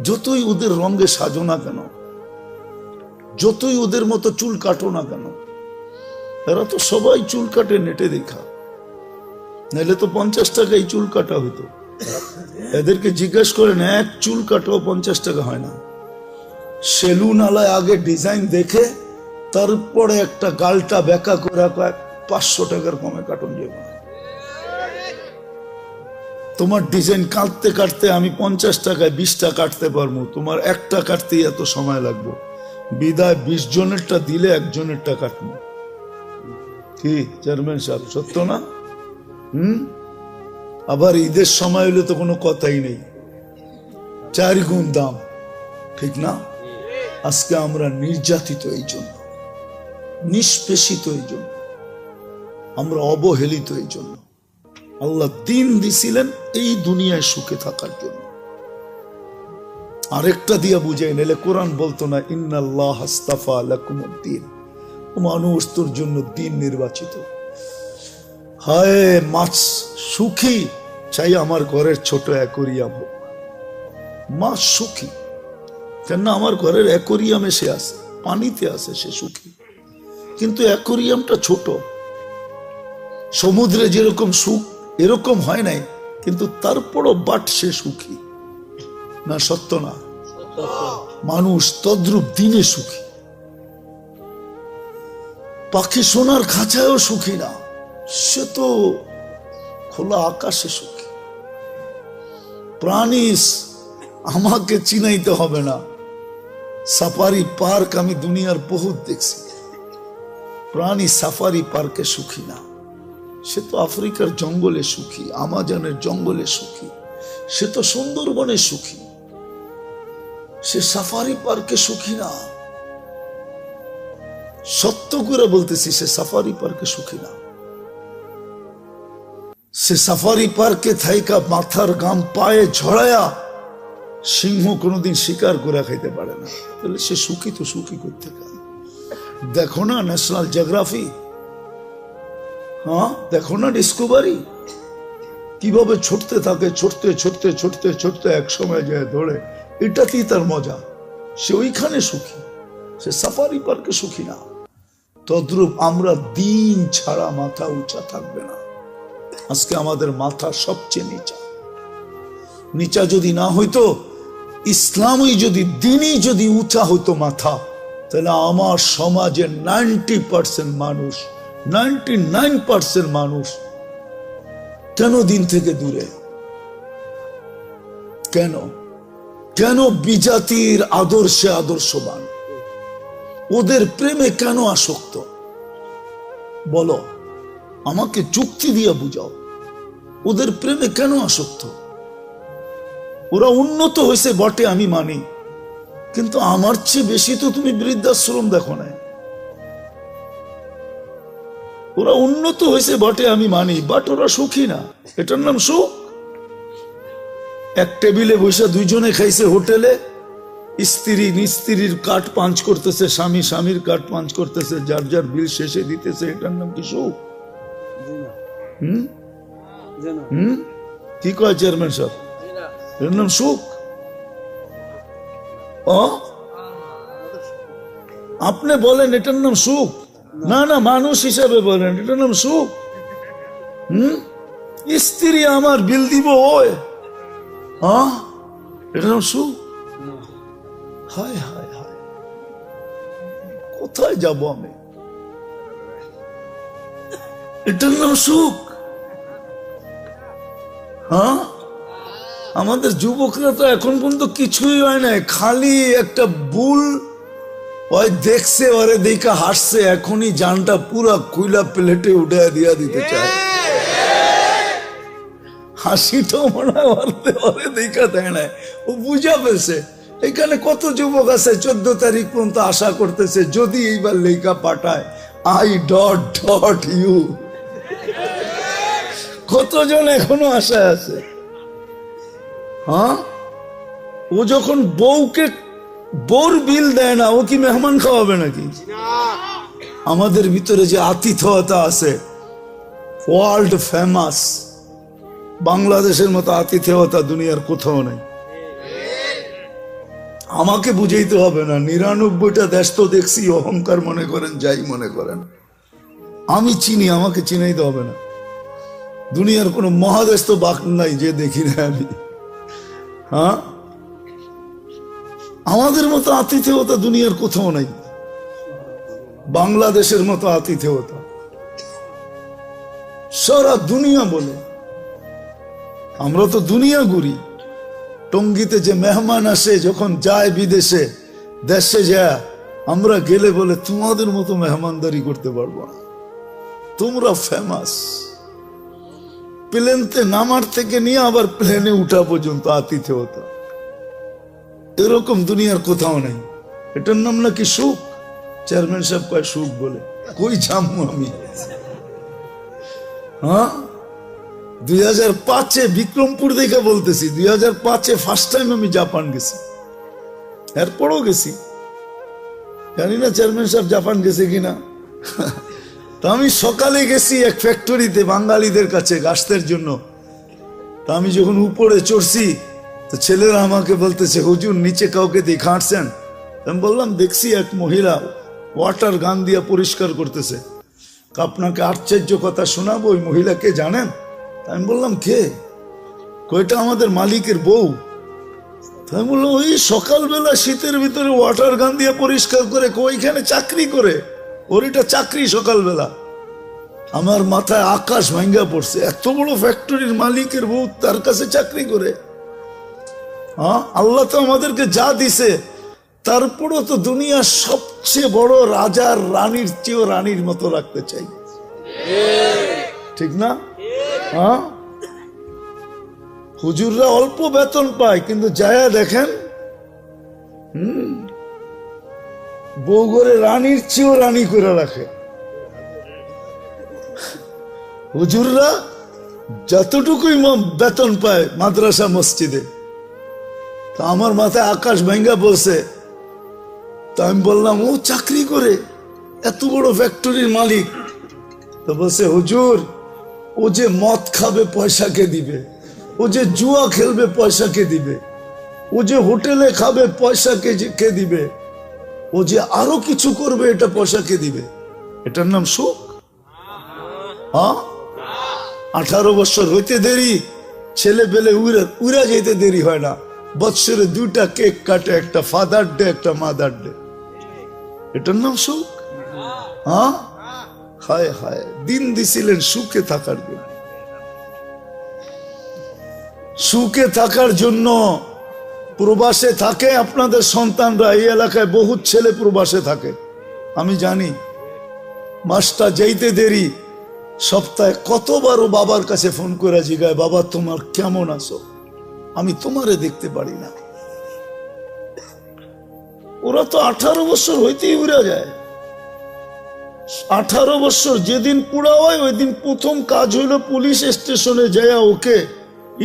যতই ওদের রঙে সাজো না কেন, যতই ওদের মতো চুল কাটো না কেন, এরা তো সবাই চুল কাটে নেটে দেখা, নাহলে তো 50 টাকায় চুল কাটা হইতো। এদেরকে জিজ্ঞেস করেন, এক চুল কাটাও 50 টাকা হয় না। সেলুন আলায় আগে ডিজাইন দেখে তারপরে একটা গালটা বেঁকা করে 500 টাকার কমে কাটন যাবে না। তোমার ডিজাইন কাটতে কাটতে আমি 50 টাকায় 20টা কাটতে পারবো, তোমার একটা কাটতেই এত সময় লাগবে। বিদায় 20 জনেরটা দিলে একজনেরটা কাটবো। কি চেয়ারম্যান সাহেব, সত্য না? আবার ঈদের সময় হলে তো কোনো কথাই নেই, 4 গুণ দাম, ঠিক না? আজকে আমরা নির্যাতিত এই জন্য, নিষ্পেষিত এই জন্য, আমরা অবহেলিত এই জন্য। আল্লাহ দিন দিছিলেন এই দুনিয়ায় সুখে থাকার জন্য। আরেকটা দিয়া বুঝাই, নাহলে কোরআন বলতো না ইন্নাল্লাহ আস্তাফা লাকুমুদ্দিন, মানুষ তোর জন্য দিন নির্বাচিত। হায় মাছ সুখী, চাই আমার ঘরের ছোট অ্যাকোরিয়াম হোক। মাছ সুখী কেন? আমার ঘরের অ্যাকোরিয়ামে সে আছে, পানিতে আছে, সে সুখী। কিন্তু অ্যাকোরিয়ামটা ছোট। সমুদ্রে যেরকম সুখ এরকম হয় নাই, কিন্তু তারপরও বাট সে সুখী না, সত্য না? মানুষ তদ্রূপ দিনে সুখী। পাখি সোনার খাঁচায়ও সুখী না, সে তো খোলা আকাশে সুখী। প্রাণী আমাকে চিনাইতে হবে না, সাফারি পার্ক আমি দুনিয়ার বহুত দেখছি। প্রাণী সাফারি পার্কে সুখী না, সে তো আফ্রিকার জঙ্গলে সুখী, আমাজনের জঙ্গলে সুখী, সে তো সুন্দরবনে সুখী, সে সাফারি পার্কে সুখী না। সত্য করে বলতেছি, সে সাফারি পার্কে সুখী না। সে সাফারি পার্কে থাইকা মাথার গাম পায়ে ঝড়ায়া সিংহ কোনোদিন শিকার করে খাইতে পারে না, তাহলে সে সুখী তো সুখী করতে পারে। দেখো না ন্যাশনাল জিওগ্রাফি, হ্যাঁ দেখো না ডিসকভারি, কিভাবে ছুটতে থাকে, ছুটতে ছুটতে ছুটতে ছুটতে এক সময় যায় ধরে। এটাতেই তার মজা, সে ওইখানে সুখী, সে সাফারি পার্কে সুখী না। তদ্রূপ আমরা দিন ছাড়া মাথা উঁচা থাকবে না। আজকে আমাদের মাথা সবচেয়ে নিচা। নিচা যদি না হইতো, ইসলামই যদি, দিনই যদি উঁচা হইতো মাথা, তাহলে আমার সমাজের 90% মানুষ, 99% মানুষ কেন দিন থেকে দূরে? কেন? কেন বিজাতির আদর্শে আদর্শবান? ওদের প্রেমে কেন আসক্ত? বলো, আমাকে যুক্তি দিয়ে বুঝাও, ওদের প্রেমে কেন আসক্ত? ওরা উন্নত হয়েছে বটে, আমি মানি, কিন্তু আমার চেয়ে বেশি তো তুমি বৃদ্ধাশ্রম দেখো না। ওরা উন্নত হয়েছে বটে, আমি মানি, বাট ওরা সুখী না। এটার নাম সুখ? এক টেবিলে বসে দুইজনে খাইছে হোটেলে, স্ত্রী স্ত্রীর কাঠ পাঞ্চ করতেছে, স্বামী স্বামীর কাঠ পাঞ্চ করতেছে, যার যার বিল শেষে দিতেছে, এটার নাম কি সুখ? কি কয় চেয়ারম্যান সাহেব, এর নাম সুখ? আপনি বলেন এটার নাম সুখ? না না, মানুষ হিসাবে বলেন এটার নাম সুখ? স্ত্রী আমার বিল দিব, ওই এটার নাম সুখ? হায় হায় হায়, কোথায় যাব আমি? এটার নাম সুখ? হ্যাঁ, আমাদের যুবকরা তো এখন পর্যন্ত কিছুই হয় না, খালি একটা বুল ওই দেখছে, ওরে দেখা হাসছে, এখনই জানটা পুরা কুইলা প্লেটে উঠে দিয়া দিতে চায়। হাসিটাও মনে হয় ওরে দেখা দেয় না, ও বুঝা পেয়েছে। এখানে কত যুবক আছে 14 তারিখ পর্যন্ত আশা করতেছে যদি এইবার লেখা পাঠায় আই ডট ডট ইউ। কতজন এখনো আশায় আছে? হ্যাঁ, ও যখন বউকে বোর বিল দেয় না, ও কি মেহমান খাওয়াবে নাকি? আমাদের ভিতরে যে আতিথ্যতা আছে, ওয়ার্ল্ড ফেমাস। বাংলাদেশের মতো আতিথেয়তা দুনিয়ার কোথাও নেই। আমাকে বুঝাইতে হবে না, ৯৯টা দেশ তো দেখছি, অহংকার মনে করেন যাই মনে করেন, আমি চিনি, আমাকে চিনাইতে হবে না। দুনিয়ার কোন মহাদেশ তো বাক নাই যে দেখি না আমি। হ্যাঁ, আমাদের মতো আতিথেয়তা দুনিয়ার কোথাও নাই, বাংলাদেশের মতো আতিথেয়তা সারা দুনিয়া বলে। আমরা তো দুনিয়া ঘুরি। টঙ্গীতে যে মেহমান আসে যখন যায় বিদেশে, দেশে যায়, আমরা গেলে বলে তোমাদের মতো মেহমানদারি করতে পারবো না, তোমরা ফেমাস। প্লেনতে নামার থেকে নিয়ে আবার প্লেনে উঠা পর্যন্ত আতিথেয়তা, এরকম দুনিয়ার কোথাও নেই। এটার নাম নাকি সুখ। চেয়ারম্যান সাহেব কয় সুখ বলে, কই যাবো আমি? হ্যাঁ, 2005-এ বিক্রমপুর দেখে বলতেছি, 2005-এ ফার্স্ট টাইম আমি জাপান গেছি, এরপরও গেছি, জানি না চেয়ারম্যান সাহেব জাপান গেছে কিনা। তা আমি সকালে গেছি এক ফ্যাক্টরিতে বাঙালিদের কাছে গাছের জন্য। তা আমি যখন উপরে চড়ছি, তো ছেলেরা আমাকে বলতেছে, হুজুর নিচে কাউকে দেখাচ্ছেন? আমি বললাম দেখছি এক মহিলা ওয়াটার গান দিয়া পরিষ্কার করতেছে। আপনাকে আশ্চর্য কথা শোনাবো, ওই মহিলাকে জানেন? আমি বললাম কে? কয়টা আমাদের মালিকের বউ। আমি বললাম ওই সকালবেলা শীতের ভিতরে ওয়াটার গান দিয়ে পরিষ্কার করে, ওইখানে চাকরি করে, ওর এটা চাকরি সকালবেলা। আমার মাথায় আকাশ ভাঙ্গা পড়ছে, এত বড় ফ্যাক্টরির মালিকের বউ তার কাছে চাকরি করে। হ্যাঁ, আল্লাহ তো আমাদেরকে যা দিছে, তারপরও তো দুনিয়ার সবচেয়ে বড় রাজার রানীর চেয়েও রানীর মতো রাখতে চাই, ঠিক না? হ্যাঁ, হুজুররা অল্প বেতন পায়, কিন্তু যায়া দেখেন বউ ঘরে রানীর চেয়েও রানী করে রাখে। হুজুররা যতটুকুই বেতন পায় মাদ্রাসা মসজিদে। তা আমার মাথায় আকাশ ভেঙ্গা বলছে। তা আমি বললাম ও চাকরি করে, এত বড় ফ্যাক্টরির মালিক। তো বলছে হুজুর, ও যে মদ খাবে পয়সা কে দিবে, ও যে জুয়া খেলবে পয়সা কে দিবে, ও যে হোটেলে খাবে পয়সা কে দিবে, ও যে আরো কিছু করবে এটা পয়সা কে দিবে? এটার নাম সুখ? হ্যাঁ, 18 বছর হইতে দেরি, ছেলে পেলে উড়া যেতে দেরি হয় না। বৎসরে 2টা কেক কাটে, একটা ফাদার ডে, একটা মাদার ডে। এটার নাম সুখ? হ্যাঁ, হায় হায়, দিন দিছিলেন সুখে থাকার জন্য। সুখে থাকার জন্য প্রবাসে থাকে আপনাদের সন্তানরা। এই এলাকায় বহুত ছেলে প্রবাসে থাকে, আমি জানি। মাসটা যেতে দেরি, সপ্তাহে কতবারও বাবার কাছে ফোন করে জিগায়, বাবা তোমার কেমন আছো, আমি তোমারে দেখতে পারি না। ওরা তো 18 বছর হইতেই উড়া যায়। 18 বছর যেদিন পুরা হয়, ওই দিন প্রথম কাজ হইল পুলিশ স্টেশনে যায় ওকে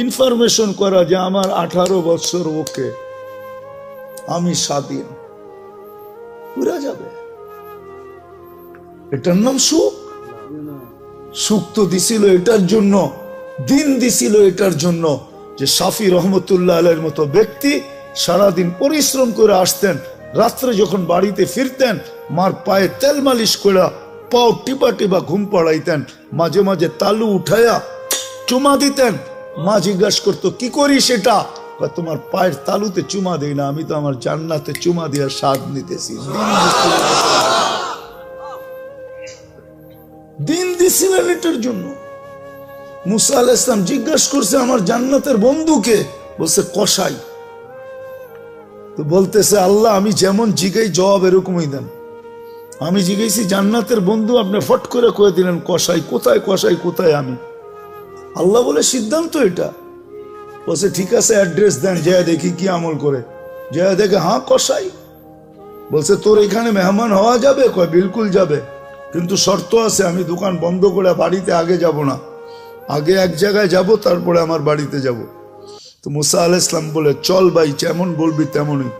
ইনফরমেশন করা যে আমার 18 বছর, ওকে আমি স্বাধীন। উড়া যাবে। এটার নাম সুখ? সুখ তো দিছিল এটার জন্য, দিন দিছিল এটার জন্য যে শাফি রহমতুল্লাহ আলাইহির মতো ব্যক্তি সারাদিন পরিশ্রম করে আসতেন, রাত্রে যখন বাড়িতে ফিরতেন মার পায়ে তেল মালিশ করে পাও টিপা টিপা ঘুম পাড়াইতেন, মাঝে মাঝে তালু উঠায়া চুমা দিতেন। মা জিজ্ঞাসা করতো কি করি সেটা? তোমার পায়ের তালুতে চুমা দেই না, আমি তো আমার জান্নাতে চুমা দেওয়ার স্বাদ নিতেছি। দিন দিছিলেন এটার জন্য। মুসা আলাইহিস সালাম জিজ্ঞাসা করছে আমার জান্নাতের বন্ধুকে, বলছে কসাই। তো বলতেছে আল্লাহ আমি যেমন জিগাই জবাব এরকমই দেন। আমি জিজ্ঞাসি জান্নাতের বন্ধু, আপনি ফট করে কয়ে দিলেন কসাই। কোথায় কসাই, কোথায় আমি? আল্লাহ বলে সিদ্ধান্ত এটা। বলছে ঠিক আছে অ্যাড্রেস দেন, যায় দেখি কি আমল করে। যায় দেখে হ্যাঁ কসাই। বলছে তোর এখানে মেহমান হওয়া যাবে? কয় বিলকুল যাবে, কিন্তু শর্ত আছে, আমি দোকান বন্ধ করে বাড়িতে আগে যাব না, আগে এক জায়গায় যাব তারপরে আমার বাড়িতে যাব। তো মুসা আলাইহিস সালাম বলে চল ভাই, যেমন বলবি তেমনই।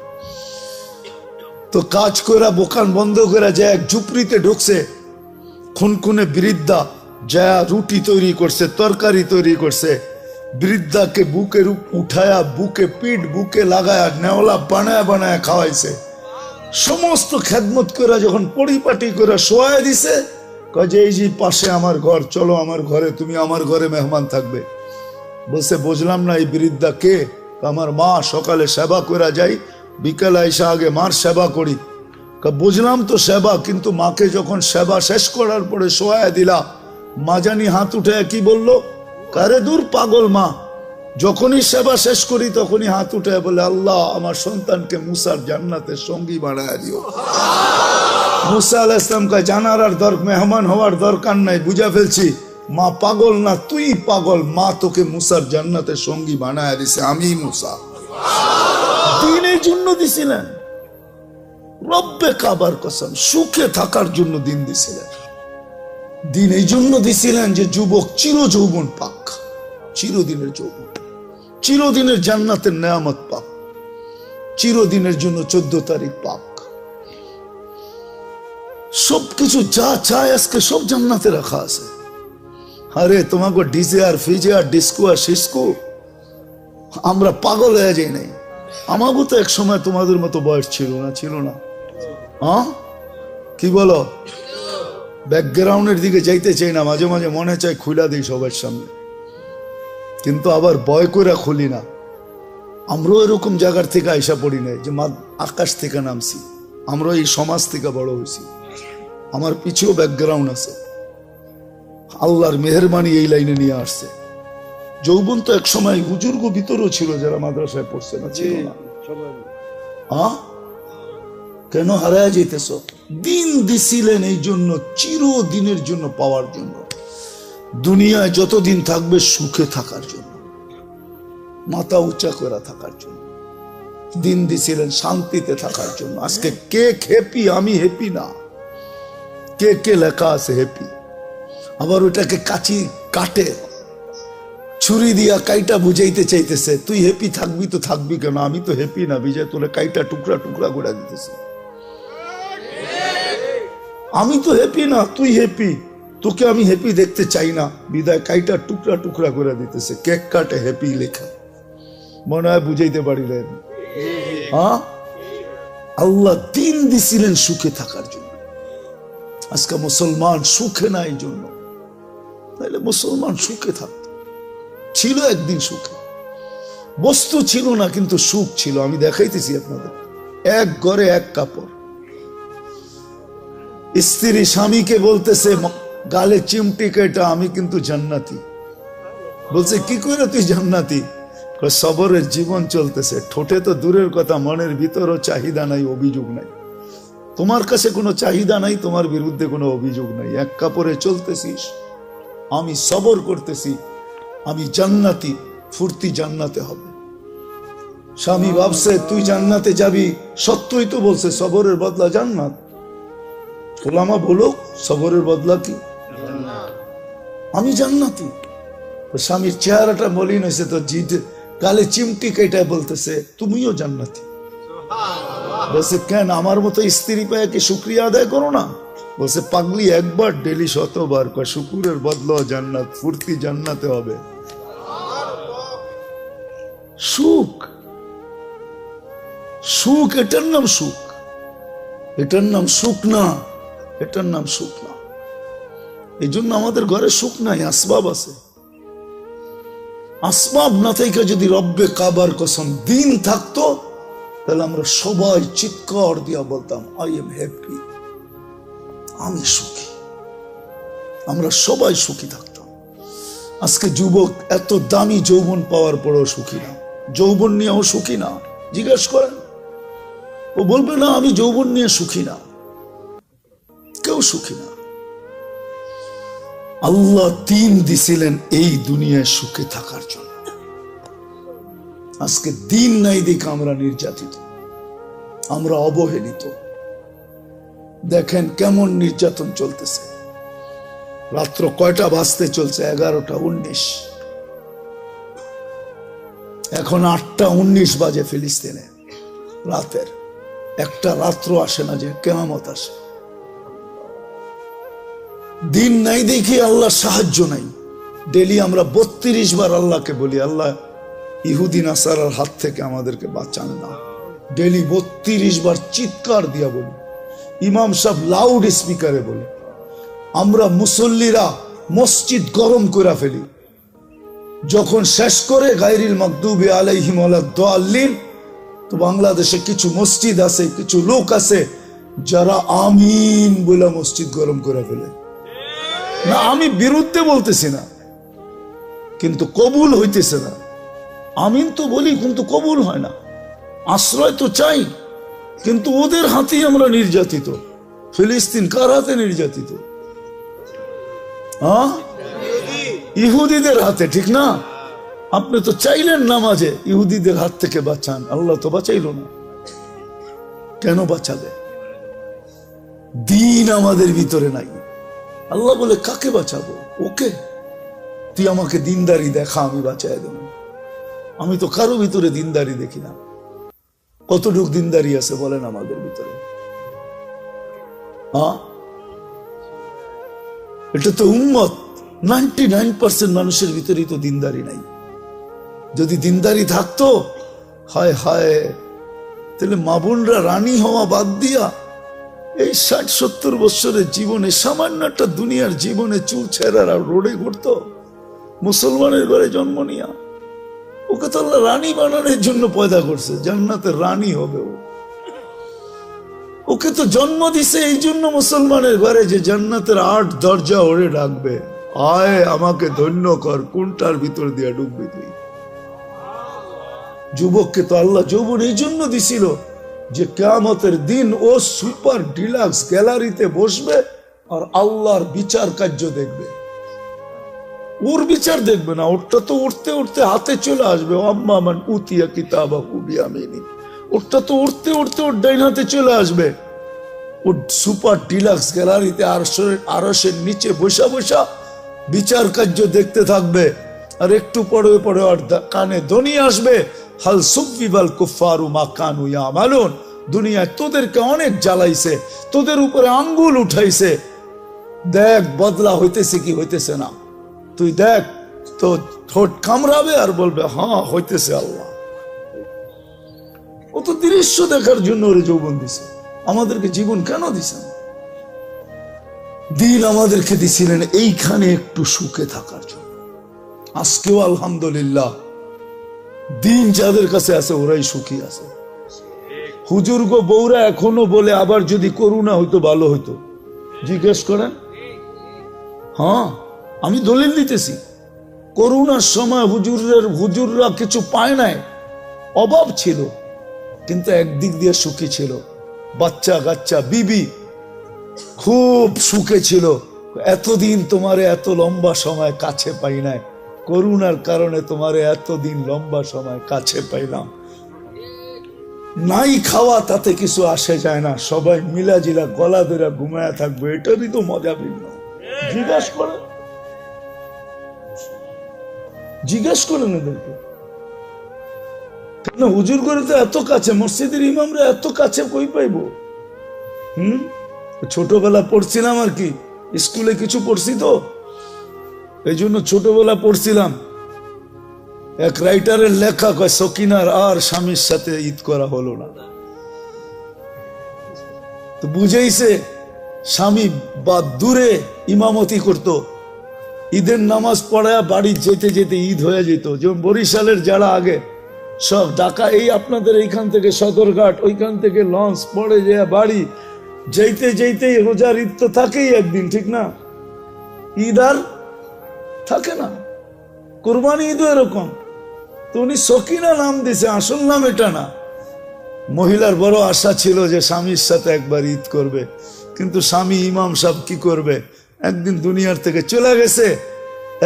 তো কাজ করে দোকান বন্ধ করে যায় এক ঝুপড়িতে ঢুকছে। খুনখুনে বৃদ্ধা যা রুটি তৈরি করছে, তরকারি তৈরি করছে, বৃদ্ধাকে বুকের উঠায়া বুকে পিঠ বুকে লাগায়া নেওলা বানায় বানায় খাওয়াইছে, সমস্ত খেদমত করে যখন পরিপাটি করে শোয়ায় দিছে, কাজে এই যে পাশে আমার ঘর, চলো আমার ঘরে, তুমি আমার ঘরে মেহমান থাকবে। বলছে বুঝলাম না এই বৃদ্ধা কে? আমার মা, সকালে সেবা করে যাই, বিকেলে এসে আগে মার সেবা করি। বুঝলাম তো সেবা, কিন্তু মাকে যখন সেবা শেষ করার পরে শোয়ায় দিলা, মা জানি হাত উঠে কি বললো, কারে দূর পাগল মা। যখনই সেবা শেষ করি তখনই হাত উঠে বলে, আল্লাহ আমার সন্তানকে মুসার জান্নাতের সঙ্গী বানায় দিও। মুসা আলাইহিস সালামকে জানার আর মেহমান হওয়ার দরকার নাই, বুঝা ফেলছি মা পাগল না, তুই পাগল। মা তোকে মুসার জান্নাতের সঙ্গী বানায় দিছে, আমি মুসা। দিনের জন্য দিছিলেন, রব্বে কাবার কসম, সুখে থাকার জন্য দিন দিছিলেন। দিন এই জন্য দিছিলেন যে যুবক চির যৌবন পাক, চিরদিনের যৌবন, চিরদিনের জান্নাতের নেয়ামত পাক, চিরদিনের জন্য 14 তারিখ পাক। সবকিছু যা চায় আজকে সব জান্নাতে রাখা আছে। আরে তোমাকে ডিজে আর ফিজে আর ডিস্কো আর সিস্কো, আমরা পাগল হয়ে যাই নাই। আমাকেও তো এক সময় তোমাদের মতো বয়স ছিল না, ছিল না? হ্যাঁ কি বলো? ব্যাকগ্রাউন্ডের দিকে যাইতে চাই না, মাঝে মাঝে মনে চাই খুলা দিই সবার সামনে, কিন্তু আবার ভয় করে খুলি না। আমরাও এরকম জায়গার থেকে আইসা পড়ি নাই যে আকাশ থেকে নামছি, আমরা এই সমাজ থেকে বড় হয়েছি। আমার পিছেও ব্যাকগ্রাউন্ড আছে, আল্লাহর মেহেরবানি এই লাইনে নিয়ে আসছে। যৌবন তো এক সময় বুজুর্গ ভিতরও ছিল যারা মাদ্রাসায় পড়ছে না, ছিল না? হ্যাঁ কেন হারায় যেতেছ? দিন দিছিলেন এই জন্য, চিরদিনের জন্য পাওয়ার জন্য, দুনিয়ায় যতদিন থাকবে সুখে থাকার জন্য, মাথা উঁচা করে থাকার জন্য দিন দিছিলেন, শান্তিতে থাকার জন্য। আজকে কে হ্যাপি? আমি হ্যাপি না। কে কে লেখা আছে হ্যাপি, আবার ওটাকে কাচি কাটে ছুরি দিয়া কাইটা বুঝাইতে চাইতেছে, তুই হ্যাপি থাকবি তো থাকবি কেন? আমি তো হ্যাপি না, বিজয় তোলে কাইটা টুকরা টুকরা করে দিতেছে। আমি তো হ্যাপি না, তুই হ্যাপি, তোকে আমি হ্যাপি দেখতে চাই না, বিদায় কাইটা টুকরা টুকরা করে দিতেছে। কেক কাটে হ্যাপি লেখা, মনে হয় বুঝাইতে পারিলেন? হ্যাঁ, আল্লাহ দিন দিছিলেন সুখে থাকার জন্য। আজকে মুসলমান সুখে না, এই জন্য। তাইলে মুসলমান সুখে থাকত, ছিল একদিন সুখে, বস্তু ছিল না কিন্তু সুখ ছিল। আমি দেখাইতেছি আপনাদের, এক ঘরে এক কাপড়। স্ত্রী স্বামীকে বলতেছে গালে চিমটি কেটা, আমি কিন্তু জান্নাতি। বলছে কি করে তুই জান্নাতি? সবরের জীবন চলতেছে, ঠোঁটে তো দূরের কথা, মনের ভিতরও চাহিদা নাই, অভিযোগ নাই। তোমার কাছে কোনো চাহিদা নাই, তোমার বিরুদ্ধে কোনো অভিযোগ নাই, এক কাপড়ে চলতেছিস, আমি সবর করতেছি, আমি জান্নাতি, ফুর্তি জান্নাতে হবে। স্বামী ভাবছে তুই জান্নাতে যাবি, সত্যই তো বলছে সবরের বদলা জান্নাত। ওলামা বলো সবরের বদলা কি? আমি জান্নাতি। স্বামীর চেহারাটা মলিন হয়েছে, তো জিদ গালে চিমটি কেটে বলতেছে তুমিও জান্নাতি। বলছে কেন, আমার মতো স্ত্রী পায় কি শুকরিয়া আদায় করো না? বলছে পাগলি, একবার ডেলি 100 বার, শুকুরের বদলা জান্নাত, ফুর্তি জান্নাতে হবে। সুখ, সুখ, এটার নাম সুখ, এটার নাম সুখ না, এটার নাম সুখ না। এই জন্য আমাদের ঘরে সুখ নাই, আসবাব আছে। আসবাব না থেকে যদি রব্বে কাবার কসম দিন থাকতো, তাহলে আমরা সবাই চিৎকার দিয়া বলতাম আই এম হ্যাপি, আমি সুখী। আমরা সবাই সুখী থাকতাম। আজকে যুবক এত দামি যৌবন পাওয়ার পরেও সুখী না, যৌবন নিয়েও সুখী না। জিজ্ঞেস করেন, ও বলবে না আমি যৌবন নিয়ে সুখী না। কেউ সুখী না। আল্লাহ দিন দিছিলেন এই দুনিয়ায় সুখে থাকার জন্য। আজকে দিন নাই দেখে আমরা নির্যাতিত, আমরা অবহেলিত। দেখেন কেমন নির্যাতন চলতেছে। রাত্র কয়টা বাজতে চলছে? 11টা 19। এখন 8টা 19 বাজে ফিলিস্তিনে রাতের। একটা রাত্র আসে না যে কিয়ামত আসে। দিন নাই দেখি আল্লাহ সাহায্য নাই। ডেলি আমরা 32 বার আল্লাহকে বলি, আল্লাহ ইহুদি নাসারার হাত থেকে আমাদেরকে বাঁচান না। ডেলি 32 বার চিৎকার দিয়া বলি, ইমাম সাহেব লাউড স্পিকারে বলে। আমরা মুসল্লিরা মসজিদ গরম করে ফেলি। যখন শেষ করে গায়রিল মাগদুবি আলাইহিম ওয়ালাদ-দাল্লিন, তো বাংলাদেশে কিছু মসজিদ আছে, কিছু লোক আছে যারা আমিন বলে মসজিদ গরম করে ফেলে। না, আমি বিরুদ্ধে বলতেছি না, কিন্তু কবুল হইতেছে না। আমিন তো বলি কিন্তু কবুল হয় না। আশ্রয় তো চাই, কিন্তু ওদের হাতেই আমরা নির্যাতিত। ফিলিস্তিন কার হাতে নির্যাতিত? ইহুদিদের হাতে, ঠিক না? আপনি তো চাইলেন নামাজে ইহুদিদের হাত থেকে বাঁচান, আল্লাহ তো বাঁচাইল না। কেন বাঁচাবে? দিন আমাদের ভিতরে নাই। আল্লাহ বলে কাকে বাঁচাবো? ওকে, তুই আমাকে দিনদারি দেখা, আমি বাঁচাই দেব। আমি তো কারো ভিতরে দিনদারি দেখি না। কতটুক দিনদারি আছে বলেন আমাদের ভিতরে? এটা তো উম্মত, 99% মানুষের ভিতরেই তো দিনদারি নাই। যদি দিনদারি থাকতো, হায় হায়, তাহলে মা বোনরা রানী হওয়া বাদ দিয়া এই 60-70 বছরের জীবনে, সামান্য একটা দুনিয়ার জীবনে চুল ছেঁড়ার আর রোডে ঘুরতো মুসলমানের ঘরে জন্ম নিয়া। ওকে তো আল্লাহ রানী বানানোর জন্য পয়দা করছে, জান্নাতের রানী হবে ও। ওকে তো জন্ম দিছে এই জন্য মুসলমানের ঘরে, যে জান্নাতের 8 দরজা ওরে ডাকবে, আয় আমাকে ধন্য কর, কোনটার ভিতর দিয়া ঢুকবি তুই? যুবককে তো আল্লাহ যৌবন এই জন্য দিছিল যে কিয়ামতের দিন ও সুপার ডিলাক্স গ্যালারিতে বসবে আর আল্লাহর বিচার কার্য দেখবে। ওর বিচার দেখবে না, ওরটা তো উঠতে উঠতে হাতে চলে আসবে। আম্মা মান উতিয়া কিতাবাহু বিয়ামিনি, ওরটা তো উঠতে উঠতে ওর ডাইন হাতে চলে আসবে। ও সুপার ডিলাক্স গ্যালারিতে আরশের নিচে বসা বসা বিচার কার্য দেখতে থাকবে। আর একটু পরে পরে আর কানে ধ্বনি আসবে, হাল সুব্বিবাল কুফফারু মা কানু ইয়ামালুন, দুনিয়ায় তোদেরকে অনেক জ্বালাইছে, তোদের উপরে আঙ্গুল উঠাইছে, দেখ বদলা হইতেছে কি হইতেছে না। তুই দেখ, তো ঠোঁট কামড়াবে আর বলবে হ্যাঁ হইতেছে। আল্লাহ ও তো দৃশ্য দেখার জন্য ওরে যৌবন দিছে। আমাদেরকে জীবন কেন দিছেন? দিন আমাদেরকে দিছিলেন এইখানে একটু সুখে থাকার জন্য। আজকেও আলহামদুলিল্লাহ দিন যাদের কাছে আছে ওরাই সুখী আছে। হুজুর গো বউরা এখনো বলে, আবার যদি করুণা হইতো ভালো হইতো। জিজ্ঞেস করেন, হ্যাঁ আমি দলিল দিতেছি। করুণার সময় হুজুররা কিছু পায় নাই, অভাব ছিল, কিন্তু একদিক দিয়ে সুখী ছিল। বাচ্চা কাচ্চা বিবি খুব সুখে ছিল। এতদিন তোমারে এত লম্বা সময় কাছে পাই নাই, করুণার কারণে তোমারে এতদিন লম্বা সময় কাছে পাইলাম। নাই খাওয়া তাতে কিছু আসে যায় না, সবাই মিলাজিলা গলা ধরে ঘুমায়া থাকবে, এটারই তো মজা ভিন্ন। জিজ্ঞাসা করেন এদেরকে, কেন হুজুর করে তো এত কাছে, মসজিদের ইমামরা এত কাছে কই পাইব? ছোটবেলা পড়ছিলাম আর কি, স্কুলে কিছু পড়ছি তো, এই জন্য ছোটবেলা পড়ছিলাম। এক রাইটারের লেখা কয়, সকিনার আর স্বামীর সাথে ঈদ করা হলো না। তো বুঝেইছে স্বামী বা দূরে ইমামতি করত, ঈদের নামাজ পড়ায় বাড়ি যেতে যেতে ঈদ হয়ে যেত। যেমন বরিশালের যারা আগে সব ঢাকা, এই আপনাদের এইখান থেকে সদরঘাট, ওইখান থেকে লঞ্চ পড়ে যায় বাড়ি যেতে যেতেই রোজার ঈদ তো থাকেই একদিন, ঠিক না? ঈদ আর থাকে না। কোরবানি ঈদও এরকম। তো উনি সকিনা নাম দিছে, আসল নাম এটা না। মহিলার বড় আশা ছিল যে স্বামীর সাথে একবার ঈদ করবে, কিন্তু স্বামী ইমাম সাহেব কি করবে, একদিন দুনিয়ার থেকে চলে গেছে।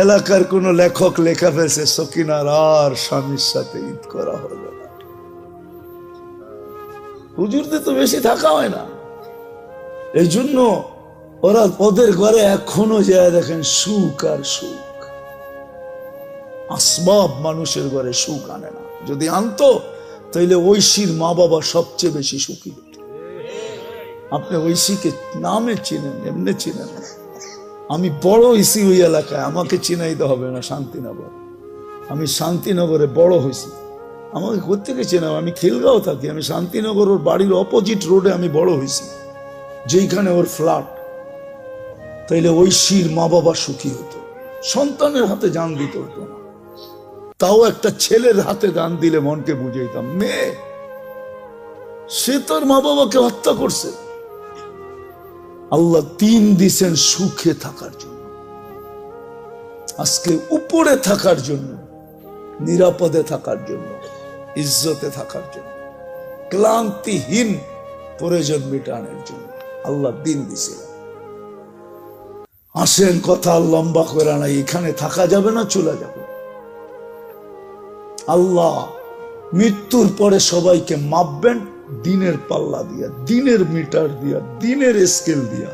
এলাকার কোন লেখক লেখা ফেলছে, সকিনার আর স্বামীর সাথে ঈদ করা হলো না। হুজুরদের তো বেশি থাকা হয় না, এই জন্য ওরা ওদের ঘরে এখনো যায় দেখেন সুখ আর সুখ। আসবাব মানুষের ঘরে সুখ আনে না। যদি আনতো তাইলে ঐশীর মা বাবা সবচেয়ে বেশি সুখী হতো। আপনি ঐশীকে নামে চিনেন, এমনি চিনেন না। আমি বড় হয়েছি ওই এলাকায়, আমাকে চিনাইতে হবে না শান্তিনগর। আমি শান্তিনগরে বড় হয়েছি, আমাকে কোত্থেকে চেনাবো? আমি খিলগাঁও থাকি, আমি শান্তিনগর, ওর বাড়ির অপোজিট রোডে আমি বড় হয়েছি, যেইখানে ওর ফ্ল্যাট। তাইলে ঐশীর মা বাবা সুখী হতো, সন্তানের হাতে জান দিতে হতো না। তাও একটা ছেলের হাতে দান দিলে মনকে বুঝাইতাম। মেয়ে, সে তার মা বাবাকে হত্যা করছে। আল্লাহ দিন দিছেন সুখে থাকার জন্য, আজকে উপরে থাকার জন্য, নিরাপদে থাকার জন্য, ইজ্জতে থাকার জন্য, ক্লান্তিহীন প্রয়োজন মেটানোর জন্য আল্লাহ দিন দিছিলেন। আসেন, কথা লম্বা করে না, এখানে থাকা যাবে না, চলে যাবে। আল্লাহ মৃত্যুর পরে সবাইকে মাপবেন দিনের পাল্লা দিয়া, দিনের মিটার দিয়া, দিনের স্কেল দিয়া,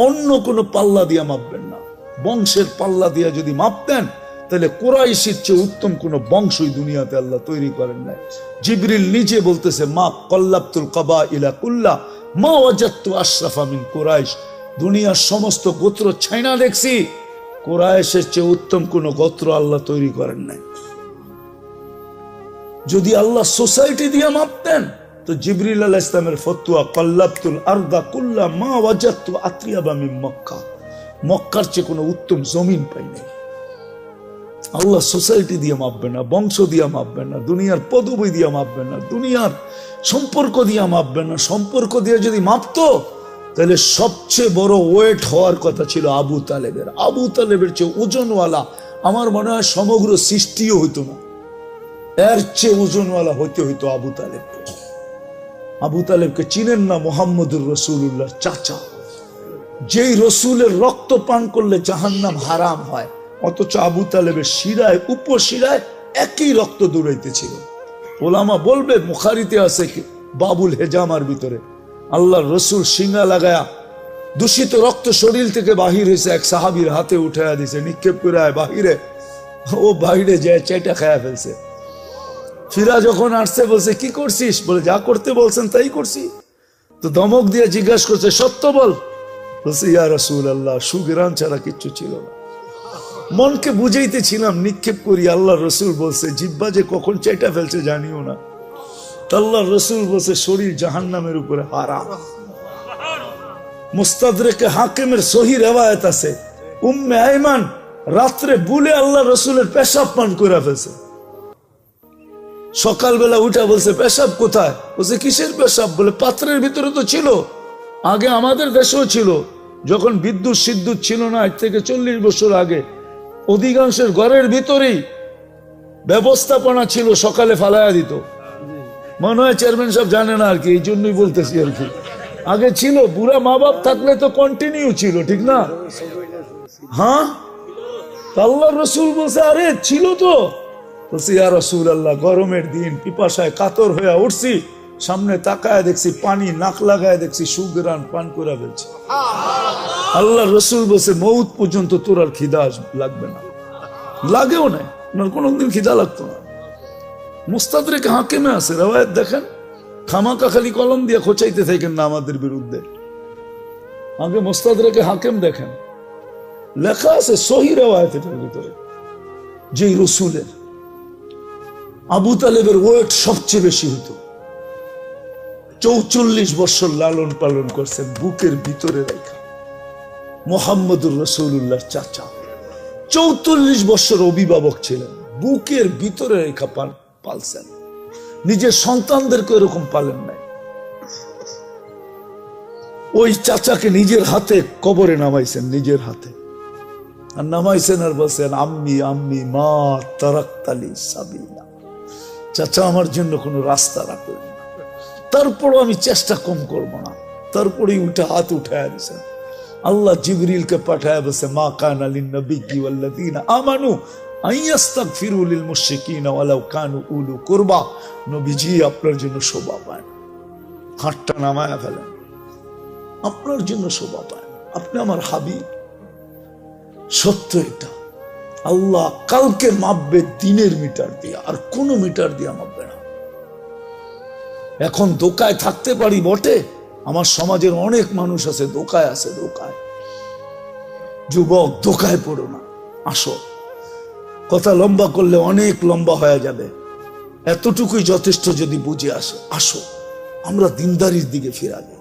অন্য কোনো পাল্লা দিয়া মাপবেন না। বংশের পাল্লা দিয়া যদি মাপতেন, তাহলে কুরাইশের চেয়ে উত্তম কোন বংশই দুনিয়াতে আল্লাহ তৈরি করেন নাই। জিবরিল নিজে বলতেছে, মা কল্লাবতুল কাবাইলা কুল্লা মা ওয়াজাদতু আশরাফা মিন কুরাইশ। দুনিয়ার সমস্ত গোত্র ছাইনা দেখছি, কুরাইশের চেয়ে উত্তম কোন গোত্র আল্লাহ তৈরি করেন নাই। যদি আল্লাহ সোসাইটি দিয়ে মাপতেন, তো জিবরিল আলাইহিস সালামের ফতোয়া কল্লাবতুল আরদা কুল্লা মা ওয়াজাদতু আতরিয়াবা মিন মক্কা, মক্কার চেয়ে কোনো উত্তম জমিন পাই নাই। আল্লাহ সোসাইটি দিয়ে মাপবেন না, বংশ দিয়ে মাপবেন না, দুনিয়ার পদবি দিয়ে মাপবেন না, দুনিয়ার সম্পর্ক দিয়ে মাপবেন না। সম্পর্ক দিয়ে যদি মাপতো, তাহলে সবচেয়ে বড় ওয়েট হওয়ার কথা ছিল আবু তালেবের। আবু তালেবের চেয়ে ওজনওয়ালা আমার মনে হয় সমগ্র সৃষ্টিও হইতো না, এর চেয়ে ওজনওয়ালা হইতে হইতো আবু তালেবকে। আবু তালেবকে চিনেন না? মুহাম্মদুর রাসূলুল্লাহর চাচা, যেই রসুলের রক্ত পান করলে জাহান্নাম হারাম হয়, অথচ আবু তালেবের শিরায় উপশিরায় একই রক্ত দৌড়াইতেছিল। ওলামা বলবে, বুখারীতে আছে কি বাবুল হেজামার ভিতরে আল্লাহর রসুল সিঙ্গা লাগায়া দূষিত রক্ত শরীর থেকে বাহির হয়েছে, এক সাহাবীর হাতে উঠাইয়া দিছে, নিক্ষেপ করে বাহিরে, ও বাহিরে যায় চেটা খায়া ফেলছে। ফিরা যখন আসছে বলছে, কি করছিস? বলে, যা করতে বলছেন তাই করছি। তো ধমক দিয়ে জিজ্ঞাসা করছে, সত্য বল। বলছে, ইয়া রাসূলুল্লাহ, সুগরান ছাড়া কিচ্ছু ছিল না। মনকে বুঝাইতেছিলাম, নিক্ষেপ করি। আল্লাহ রসুল বলছে, জিব্বা যে কখন চাইটা ফেলছে জানিও না। আল্লাহ রসুল বলছে, শরীর জাহান্নামের উপরে হারাম। মুস্তাদরেকে হাকিমের সহি রিওয়ায়াত আছে, উম্মে আইমান রাত্রে বুলে আল্লাহ রসুলের পেশাব পান করে ফেলছে। সকালবেলা উঠা বলছে, পেশাব কোথায়? বলছে, কিসের পেশাব? বলে, পাত্রের ভিতরে তো ছিল, আগে আমাদের দেশেও ছিল, যখন বিদ্যুৎ সিদ্যুৎ ছিল না, এর থেকে 40 বছর আগে অধিকাংশের ঘরের ভিতরেই ব্যবস্থাপনা ছিল, সকালে ফালাইয়া দিত। মনে হয় চেয়ারম্যান সাহেব জানে না আর কি, এই জন্যই বলতেছি আর কি। আগে ছিল, বুড়া মা বাপ থাকলে তো কন্টিনিউ ছিল, ঠিক না? হ্যাঁ, আল্লাহ রসুল বলছে, আরে ছিল তো। বলছি, ইয়া রাসূলুল্লাহ, গরমের দিন পিপাসায় কাতর হয়ে উঠছি, সামনে তাকায় দেখছি পানি, নাক লাগায় দেখছি সুগরান পান করে ফেলছে। আল্লাহ রসুল বলছে, মৌত পর্যন্ত তোর আর খিদা লাগবে না। লাগেও না, কোনদিন খিদা লাগতো না। মুস্তাদরেক হাকিমে আছে রিওয়ায়াত, দেখেন। খামাকা খালি কলম দিয়ে খোঁচাইতে থাকেন না আমাদের বিরুদ্ধে। আগে মুস্তাদরেকে হাকিম দেখেন, লেখা আছে সহি রিওয়ায়াতের ভিতরে, যেই রসুলের আবু তালেবের ওয়েট সবচেয়ে বেশি হতো। 44 বছর লালন পালন করছেন বুকের ভিতরে রেখা। মুহাম্মদুর রাসূলুল্লাহর চাচা 44 বছর অভিভাবক ছিলেন, বুকের ভিতরে রেখা পালছেন। নিজের সন্তানদেরকে এরকম পালেন নাই। ওই চাচাকে নিজের হাতে কবরে নামাইছেন, নিজের হাতে। আর নামাইছেন আর বলছেন, আম্মি আম্মি মা তারাকতালি সাবিলা, চাচা আমার জন্য কোনো রাস্তা রাখলেন না, তারপরও আমি চেষ্টা কম করব না। তারপরেই উঠে হাত উঠায় দিয়েছেন। আল্লাহ জিবরিলকে পাঠায় বলছে, মা কানা লিন-নবিয়্যি ওয়াল্লাযীনা আমানু আইয়াস্তাগফিরু লিল মুশরিকিনা ওয়ালাউ কানু উলু কুরবা। নবীজি, আপনার জন্য শোভা পায়, হাতটা নামায়া ফেলেন, আপনার জন্য শোভা পায়, আপনি আমার হাবিব। সত্য এটা। আল্লাহ কালকে মাপবে দিনের মিটার দিয়ে, আর কোন মিটার দিয়ে মাপবে না। এখন দোকায় থাকতে পারি বটে, আমার সমাজের অনেক মানুষ আছে দোকায় আছে, দোকায়। যুবক ধোকায় পড়ো না, আসো। কথা লম্বা করলে অনেক লম্বা হয়ে যাবে, এতটুকুই যথেষ্ট যদি বুঝে আসে। আসো আমরা দিনদারির দিকে ফিরে যাই,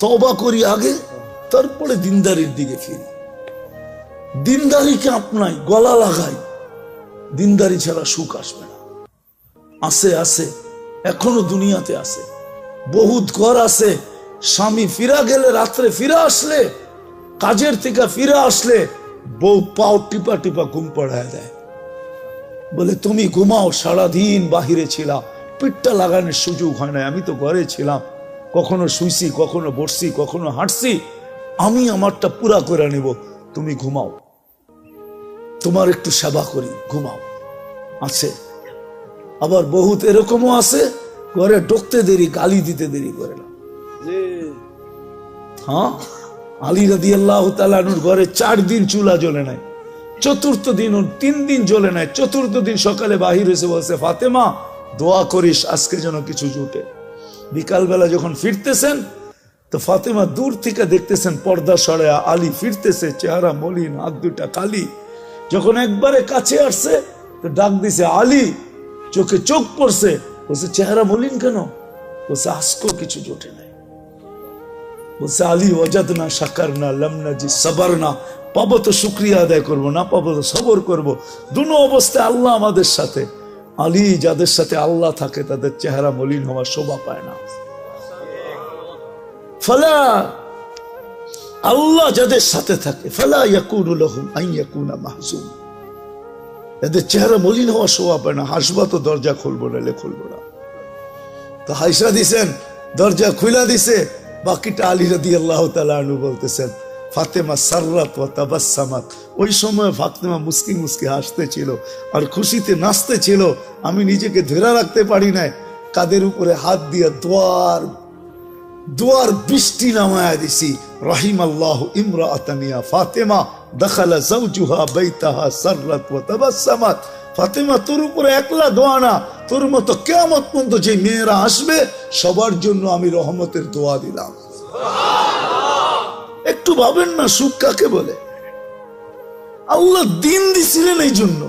তওবা করি আগে, তারপরে দিনদারির দিকে ফিরি। দিনদারিকে আপনাই, গলা লাগাই, দিনদারি ছাড়া সুখ আসবে না। আছে আছে, এখনো দুনিয়াতে আছে, বহুত ঘর আছে। স্বামী ফিরা গেলে, রাত্রে ফিরে আসলে, কাজের থেকে ফিরে আসলে বউ পাও টিপা টিপা ঘুম পড়ায় দেয়, বলে তুমি ঘুমাও, সারাদিন বাহিরে ছিলাম, পিঠটা লাগানোর সুযোগ হয় না, আমি তো ঘরে ছিলাম, কখনো শুইছি, কখনো বসছি, কখনো হাঁটছি, আমি আমারটা পুরা করে নেব, তুমি ঘুমাও, তোমার একটু সেবা করি, ঘুমাও। আছে। আবার বহুত এরকমও আছে, ঘরে ঢুকতে দেরি, গালি দিতে দেরি করে না। হ্যাঁ, আলী রাদিয়াল্লাহু তাআলা আনহুর ঘরে 4 দিন চুলা জ্বলে নাই, চতুর্থ দিন 3 দিন জ্বলে নাই, চতুর্থ দিন সকালে বাহির হয়েছে, বলছে ফাতেমা দোয়া করিস আজকে যেন কিছু জুটে। বিকালবেলা যখন ফিরতেছেন তো ফাতেমা দূর থেকে দেখতেছেন পর্দা সরায়া আলী ফিরতেছে, চেহারা মলিন, হাত দুটা কালি। যখন একবারে কাছে আসছে তো ডাক দিছে আলী, চোখে চোখ পড়ছে, বলছে চেহারা মলিন কেন? বলছে আজকেও কিছু জোটে নাই। বলছে আলী ওয়াজাদনা শাকারনা লামনা জি সাবারনা, পাবো তো শুকরিয়া আদায় করবো, না পাবো তো সবর করবো, দুনো অবস্থায় আল্লাহ আমাদের সাথে। আলী যাদের সাথে আল্লাহ থাকে তাদের চেহারা মলিন হওয়ার শোভা পায় না। ফালা, আল্লাহ যাদের সাথে থাকে, ফালা ইয়াকুনু লাহুম আন ইয়াকুনা মাহজুম, এদের চেহারা মলিন হওয়ার শোভা পায় না। হাসবা তো দরজা খুলবো না, খুলবো না। তো হাইসা দিছেন, দরজা খুলা দিছে, বাকিটা আলী রাদিয়াল্লাহু তাআলা আনহু বলতেছেন ফাতেমা সাররাত ওয়া তাবাসসামাত, ওই সময় ফাতেমা মুস্কি মুস্কি হাসতে ছিল আর খুশিতে নাচতে ছিল। আমি নিজেকে ধরে রাখতে পারি নাই, কাদের উপরে হাত দিয়া দোয়ার বৃষ্টি নামায়া দিছি। রাহিমাল্লাহু ইমরাআতান ইয়া ফাতেমা দাখালা যাওজুহা বাইতাহা সাররাত ওয়া তাবাসসামাত। ফাতেমা তোর উপরে একলা দোয়া না, তোর মতো কিয়ামত পর্যন্ত যে মেয়েরা আসবে সবার জন্য আমি রহমতের দোয়া দিলাম। একটু ভাবেন না সুখ কাকে বলে। আল্লাহ দিন দিছিলেন এই জন্য,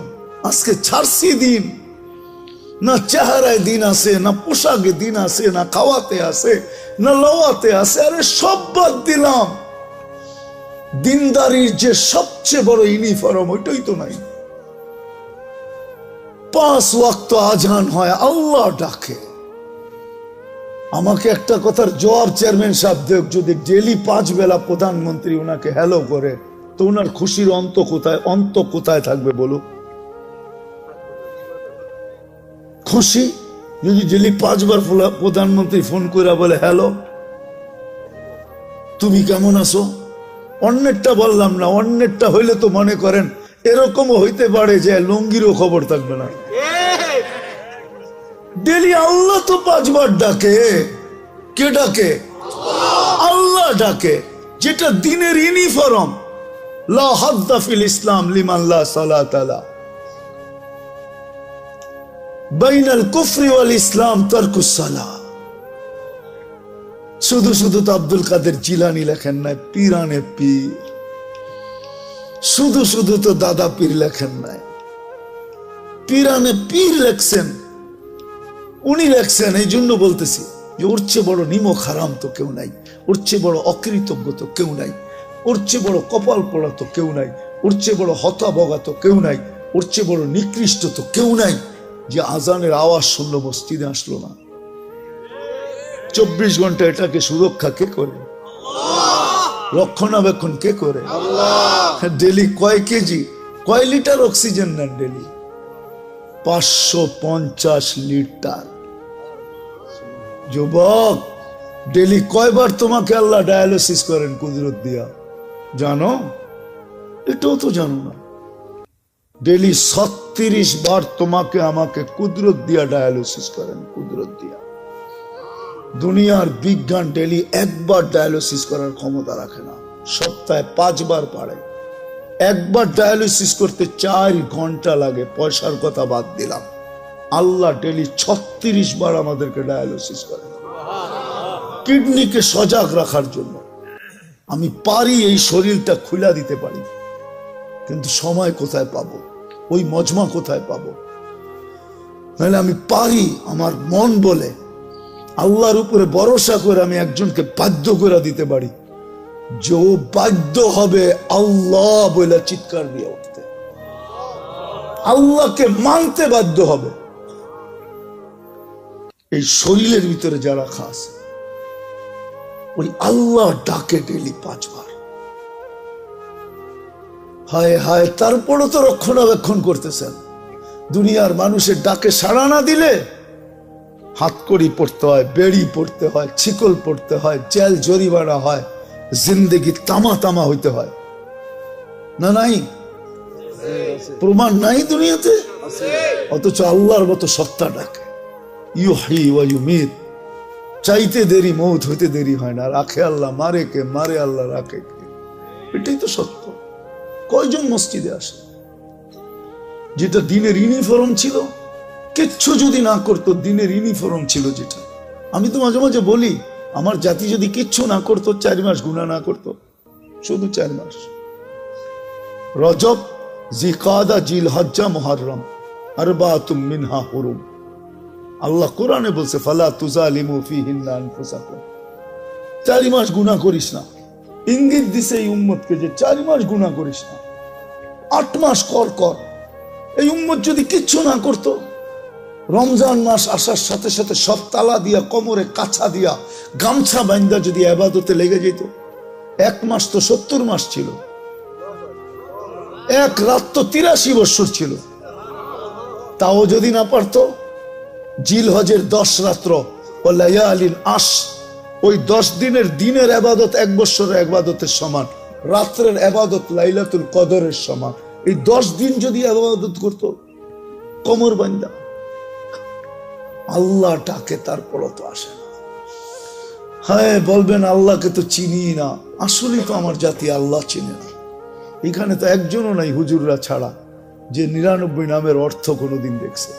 আজকে ছাড়ছি দিন। না চেহারায় দিন আছে, না পোশাকে দিন আছে, না খাওয়াতে আছে, না লওয়াতে আছে, আরে সব বাদ দিলাম। দিনদারির যে সবচেয়ে বড় ইউনিফর্ম ওইটাই তো নাই। 5 ওয়াক্ত আজান হয়, আল্লাহ ডাকে। আমাকে একটা কথার জবাব চেয়ারম্যান সাহেব দেব, যদি ডেলি 5 বেলা প্রধানমন্ত্রী ওনাকে হ্যালো করে তো ওনার খুশির অন্ত কোথায় থাকবে বলো? খুশি যদি ডেলি 5 বার প্রধানমন্ত্রী ফোন করে বলে হ্যালো তুমি কেমন আছো, অন্যেরটা বললাম না, অন্যেরটা হইলে তো মনে করেন এরকমও হইতে পারে যে লুঙ্গিরও খবর থাকবে না। ডেলি আল্লাহ তো 5 বার ডাকে। কে ডাকে? আল্লাহ ডাকে, যেটা দিনের ইউনিফর্ম। লা হাদ্দা ফিল ইসলাম লিমান লা সালাত লা, বাইনাল কুফরি ওয়াল ইসলাম তারকুস সালাহ। শুধু শুধু তো আব্দুল কাদের জিলানী লেখেন নাই, পীরানে পীর। শুধু শুধু তো দাদা পীর লেখেন নাই, পীরানে পীর লেখছেন। উনি লেখছেন, এই জন্য বলতেছি যে ওর চেয়ে বড় নিমক হারাম তো কেউ নাই, ওর চেয়ে বড় অকৃতজ্ঞ তো কেউ নাই, ওর চেয়ে বড় কপাল পড়া তো কেউ নাই, ওর চেয়ে বড় হতাবগা তো কেউ নাই, ওর চেয়ে বড় নিকৃষ্ট তো কেউ নাই যে আজানের আওয়াজ শুনলো মসজিদে আসলো না। 24 ঘন্টা এটাকে সুরক্ষা কে করে? রক্ষণাবেক্ষণ কে করে? ডেলি কয় কেজি, কয় লিটার অক্সিজেন নেন ডেলি? 550 লিটার। যুবক, ডেলি কয়বার তোমাকে আল্লাহ ডায়ালিসিস করেন কুদরত দিয়া জানো? এটাও তো জানো না। ডেলি 36 বার তোমাকে আমাকে কুদরত দিয়া ডায়ালিসিস করেন, কুদরত দিয়া। দুনিয়ার বিজ্ঞান ডেলি 1 বার ডায়ালিসিস করার ক্ষমতা রাখে না, সপ্তাহে 5 বার পারে। 1 বার ডায়ালিসিস করতে 4 ঘন্টা লাগে, পয়সার কথা বাদ দিলাম। আল্লাহ ডেলি 36 বার আমাদেরকে ডায়ালিসিস করেন, কিডনিকে সজাগ রাখার জন্য। আমি পারি এই শরীরটা খুলা দিতে পারি, কিন্তু সময় কোথায় পাবো, ওই মজমা কোথায় পাবো? নাহলে আমি পারি, আমার মন বলে, আল্লাহর উপরে ভরসা করে আমি একজনকে বাধ্য করে দিতে পারি যে ও বাধ্য হবে আল্লাহ বলে চিৎকার দিয়ে উঠতে, আল্লাহকে মানতে বাধ্য হবে। এই শরীরের ভিতরে যারা খাস, ওই আল্লাহ ডাকে ডেলি 5 বার, হায় হায়, তারপরও তো রক্ষণাবেক্ষণ করতেছেন। দুনিয়ার মানুষের ডাকে সাড়া না দিলে হাতকড়ি পড়তে হয়, বেড়ি পড়তে হয়, ছিকল পড়তে হয়, জেল জরিমানা হয়, জিন্দেগি তামা তামা হইতে হয় না? নাই প্রমাণ নাই দুনিয়াতে? অথচ আল্লাহর মতো সত্তা ডাকে, ইউহি ওয়া ইউমিত, চাইতে দেরি মৌত হইতে দেরি হয় না। রাখে আল্লাহ, মারে কে? মারে আল্লাহ, রাখে কে? এটাই তো সত্য। কয়জন মসজিদে আসে? যেটা দিনের ইউনিফর্ম ছিল, কিচ্ছু যদি না করতো, দিনের ইউনিফর্ম ছিল যেটা। আমি তো মাঝে মাঝে বলি, আমার জাতি যদি কিচ্ছু না করতো, 4 মাস গুনাহ না করতো, শুধু 4 মাস, রজব, জিকাদা, জিলহজ্জা, মুহররম, আরবাতুম মিনহা হুরুম। আল্লাহ কোরআনে বলছে, ফালা তুজালিমু ফিহিন্না আনফুসাকুম, 4 মাস গুনাহ করিস না। ইঙ্গিত দিছে এই উম্মতকে যে 4 মাস গুনাহ করিস না, 8 মাস কর। এই উম্মত যদি কিচ্ছু না করতো, রমজান মাস আসার সাথে সাথে সব তালা দিয়া, কোমরে কাছা দিয়া, গামছা বান্ধা যদি ইবাদতে লেগে যেত, 1 মাস তো 70 মাস ছিল, 1 রাত তো 83 বছর ছিল। তাও যদি না পারতো, জিলহজের 10 রাত্র ও লায়ালিন আশ, ওই 10 দিনের ইবাদত 1 বছরের ইবাদতের সমান, রাত্রের ইবাদত লাইলাতুল কদরের সমান। এই 10 দিন যদি ইবাদত করতো কোমর বান্ধা, আল্লাহ ডাকে, তারপরও তো আসে না। হ্যাঁ, বলবেন আল্লাহকে তো চিনি না। আসলে তো আমার জাতি আল্লাহ চিনে না। এখানে তো একজনও নাই হুজুররা ছাড়া যে 99 নামের অর্থ কোনোদিন দেখছে।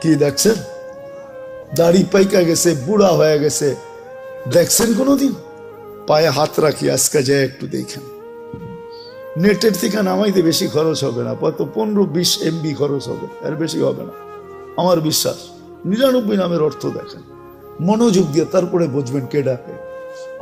কি দেখছেন? দাড়ি পাইকা গেছে, বুড়া হয়ে গেছে, দেখছেন কোনোদিন? পায়ে হাত রাখি, আজকে যায় একটু দেখেন। নেটের থেকে নামাইতে বেশি খরচ হবে না, কত 15-20 MB খরচ হবে, এর বেশি হবে না আমার বিশ্বাস। 99 নামের অর্থ দেখেন, মনোযোগ দিয়ে, তারপরে বুঝবেন কে ডাকে।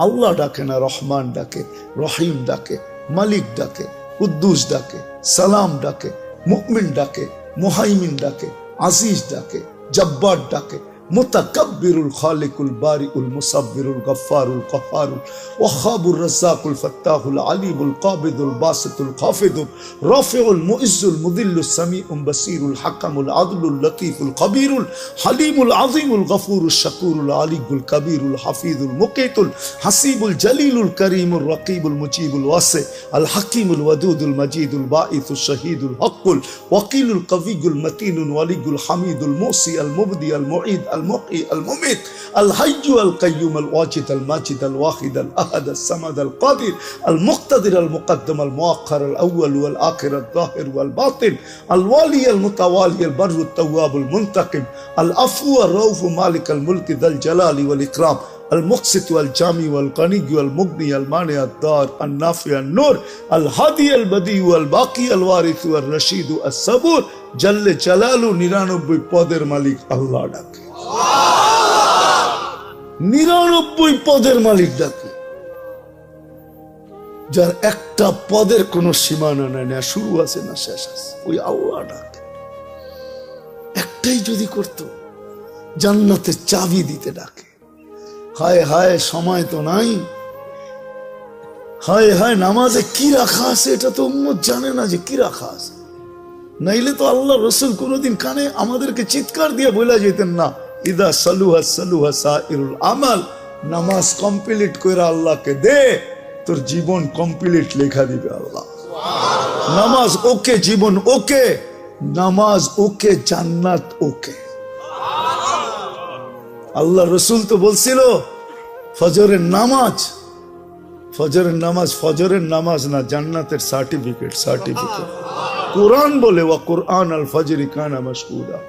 আল্লাহ ডাকে না, রহমান ডাকে, রহিম ডাকে, মালিক ডাকে, কুদ্দুস ডাকে, সালাম ডাকে, মুমিন ডাকে, মুহাইমিন ডাকে, আজিজ ডাকে, জব্বার ডাকে, মুতাকাব্বিরুল খালিকুল বারিউল মুসাব্বিরুল গফফারুল কহারুল ওয়াহাবুর রাজ্জাকুল ফাত্তাহুল আলিমুল কাবিদুল বাসিতুল খাফিদুল রাফিউল মুইজ্জুল মুদিল্লুস সামিউল বাসিরুল হাকামুল আদলুল লতীফুল কবিরুল হালিমুল আযীমুল গফুরুশ শাকুরুল আলিকুল কবিরুল হাফিজুল মুকিতুল হাসিবুল জলিলুল করিমুল রকিবুল মুজিবুল ওয়াসি আল হাকিমুল ওয়াদুদুল মজিদুল বাঈসুশ শহীদুল হকুল ওয়াকিলুল কবিয়ুল মতিনুল ওয়ালিউল হামিদুল মুসি আল মুবদি আল মুঈদ المحيي المميت الحي القيوم الواجد الماجد الواحد الأحد الصمد القادر المقتدر المقدم المؤخر الأول والآخر الظاهر والباطن الوالي المتوالي البر التواب المنتقم العفو الرؤوف مالك الملك ذا الجلال والإكرام المقسط والجامع والغني والمغني المانع الدار النافع النور الهادي البديع والباقي الوارث والرشيد الصبور جل جلاله 99 পদের মালিক আল্লাহ ডাকে। 99 পদের মালিক ডাকে, যার একটা পদের কোনো সীমানা নাই, না শুরু আছে না শেষ আছে, ওই আল্লাহ ডাকে। একটাই যদি করতো, জান্নাতের চাবি দিতে ডাকে। হায় হায়, সময় তো নাই। হায় হায়, নামাজে কি রাখা আছে এটা তো উম্মত জানে না যে কি রাখা আছে। নাইলে তো আল্লাহ রসুল কোনোদিন কানে আমাদেরকে চিৎকার দিয়ে বলে যেতেন না, ইদা সালুহা সালুহা সাইরুল আমাল, নামাজ কমপ্লিট করে আল্লাহকে দে, তোর জীবন কমপ্লিট লেখা দিবে আল্লাহ। নামাজ ওকে, জীবন ওকে, নামাজ ওকে, জান্নাত ওকে। আল্লাহ রসুল তো বলছিল ফজরের নামাজ, ফজরের নামাজ না, জান্নাতের সার্টিফিকেট। কোরআন বলে ওয়া কুরআন আল ফজরি কানা মাশহুদা।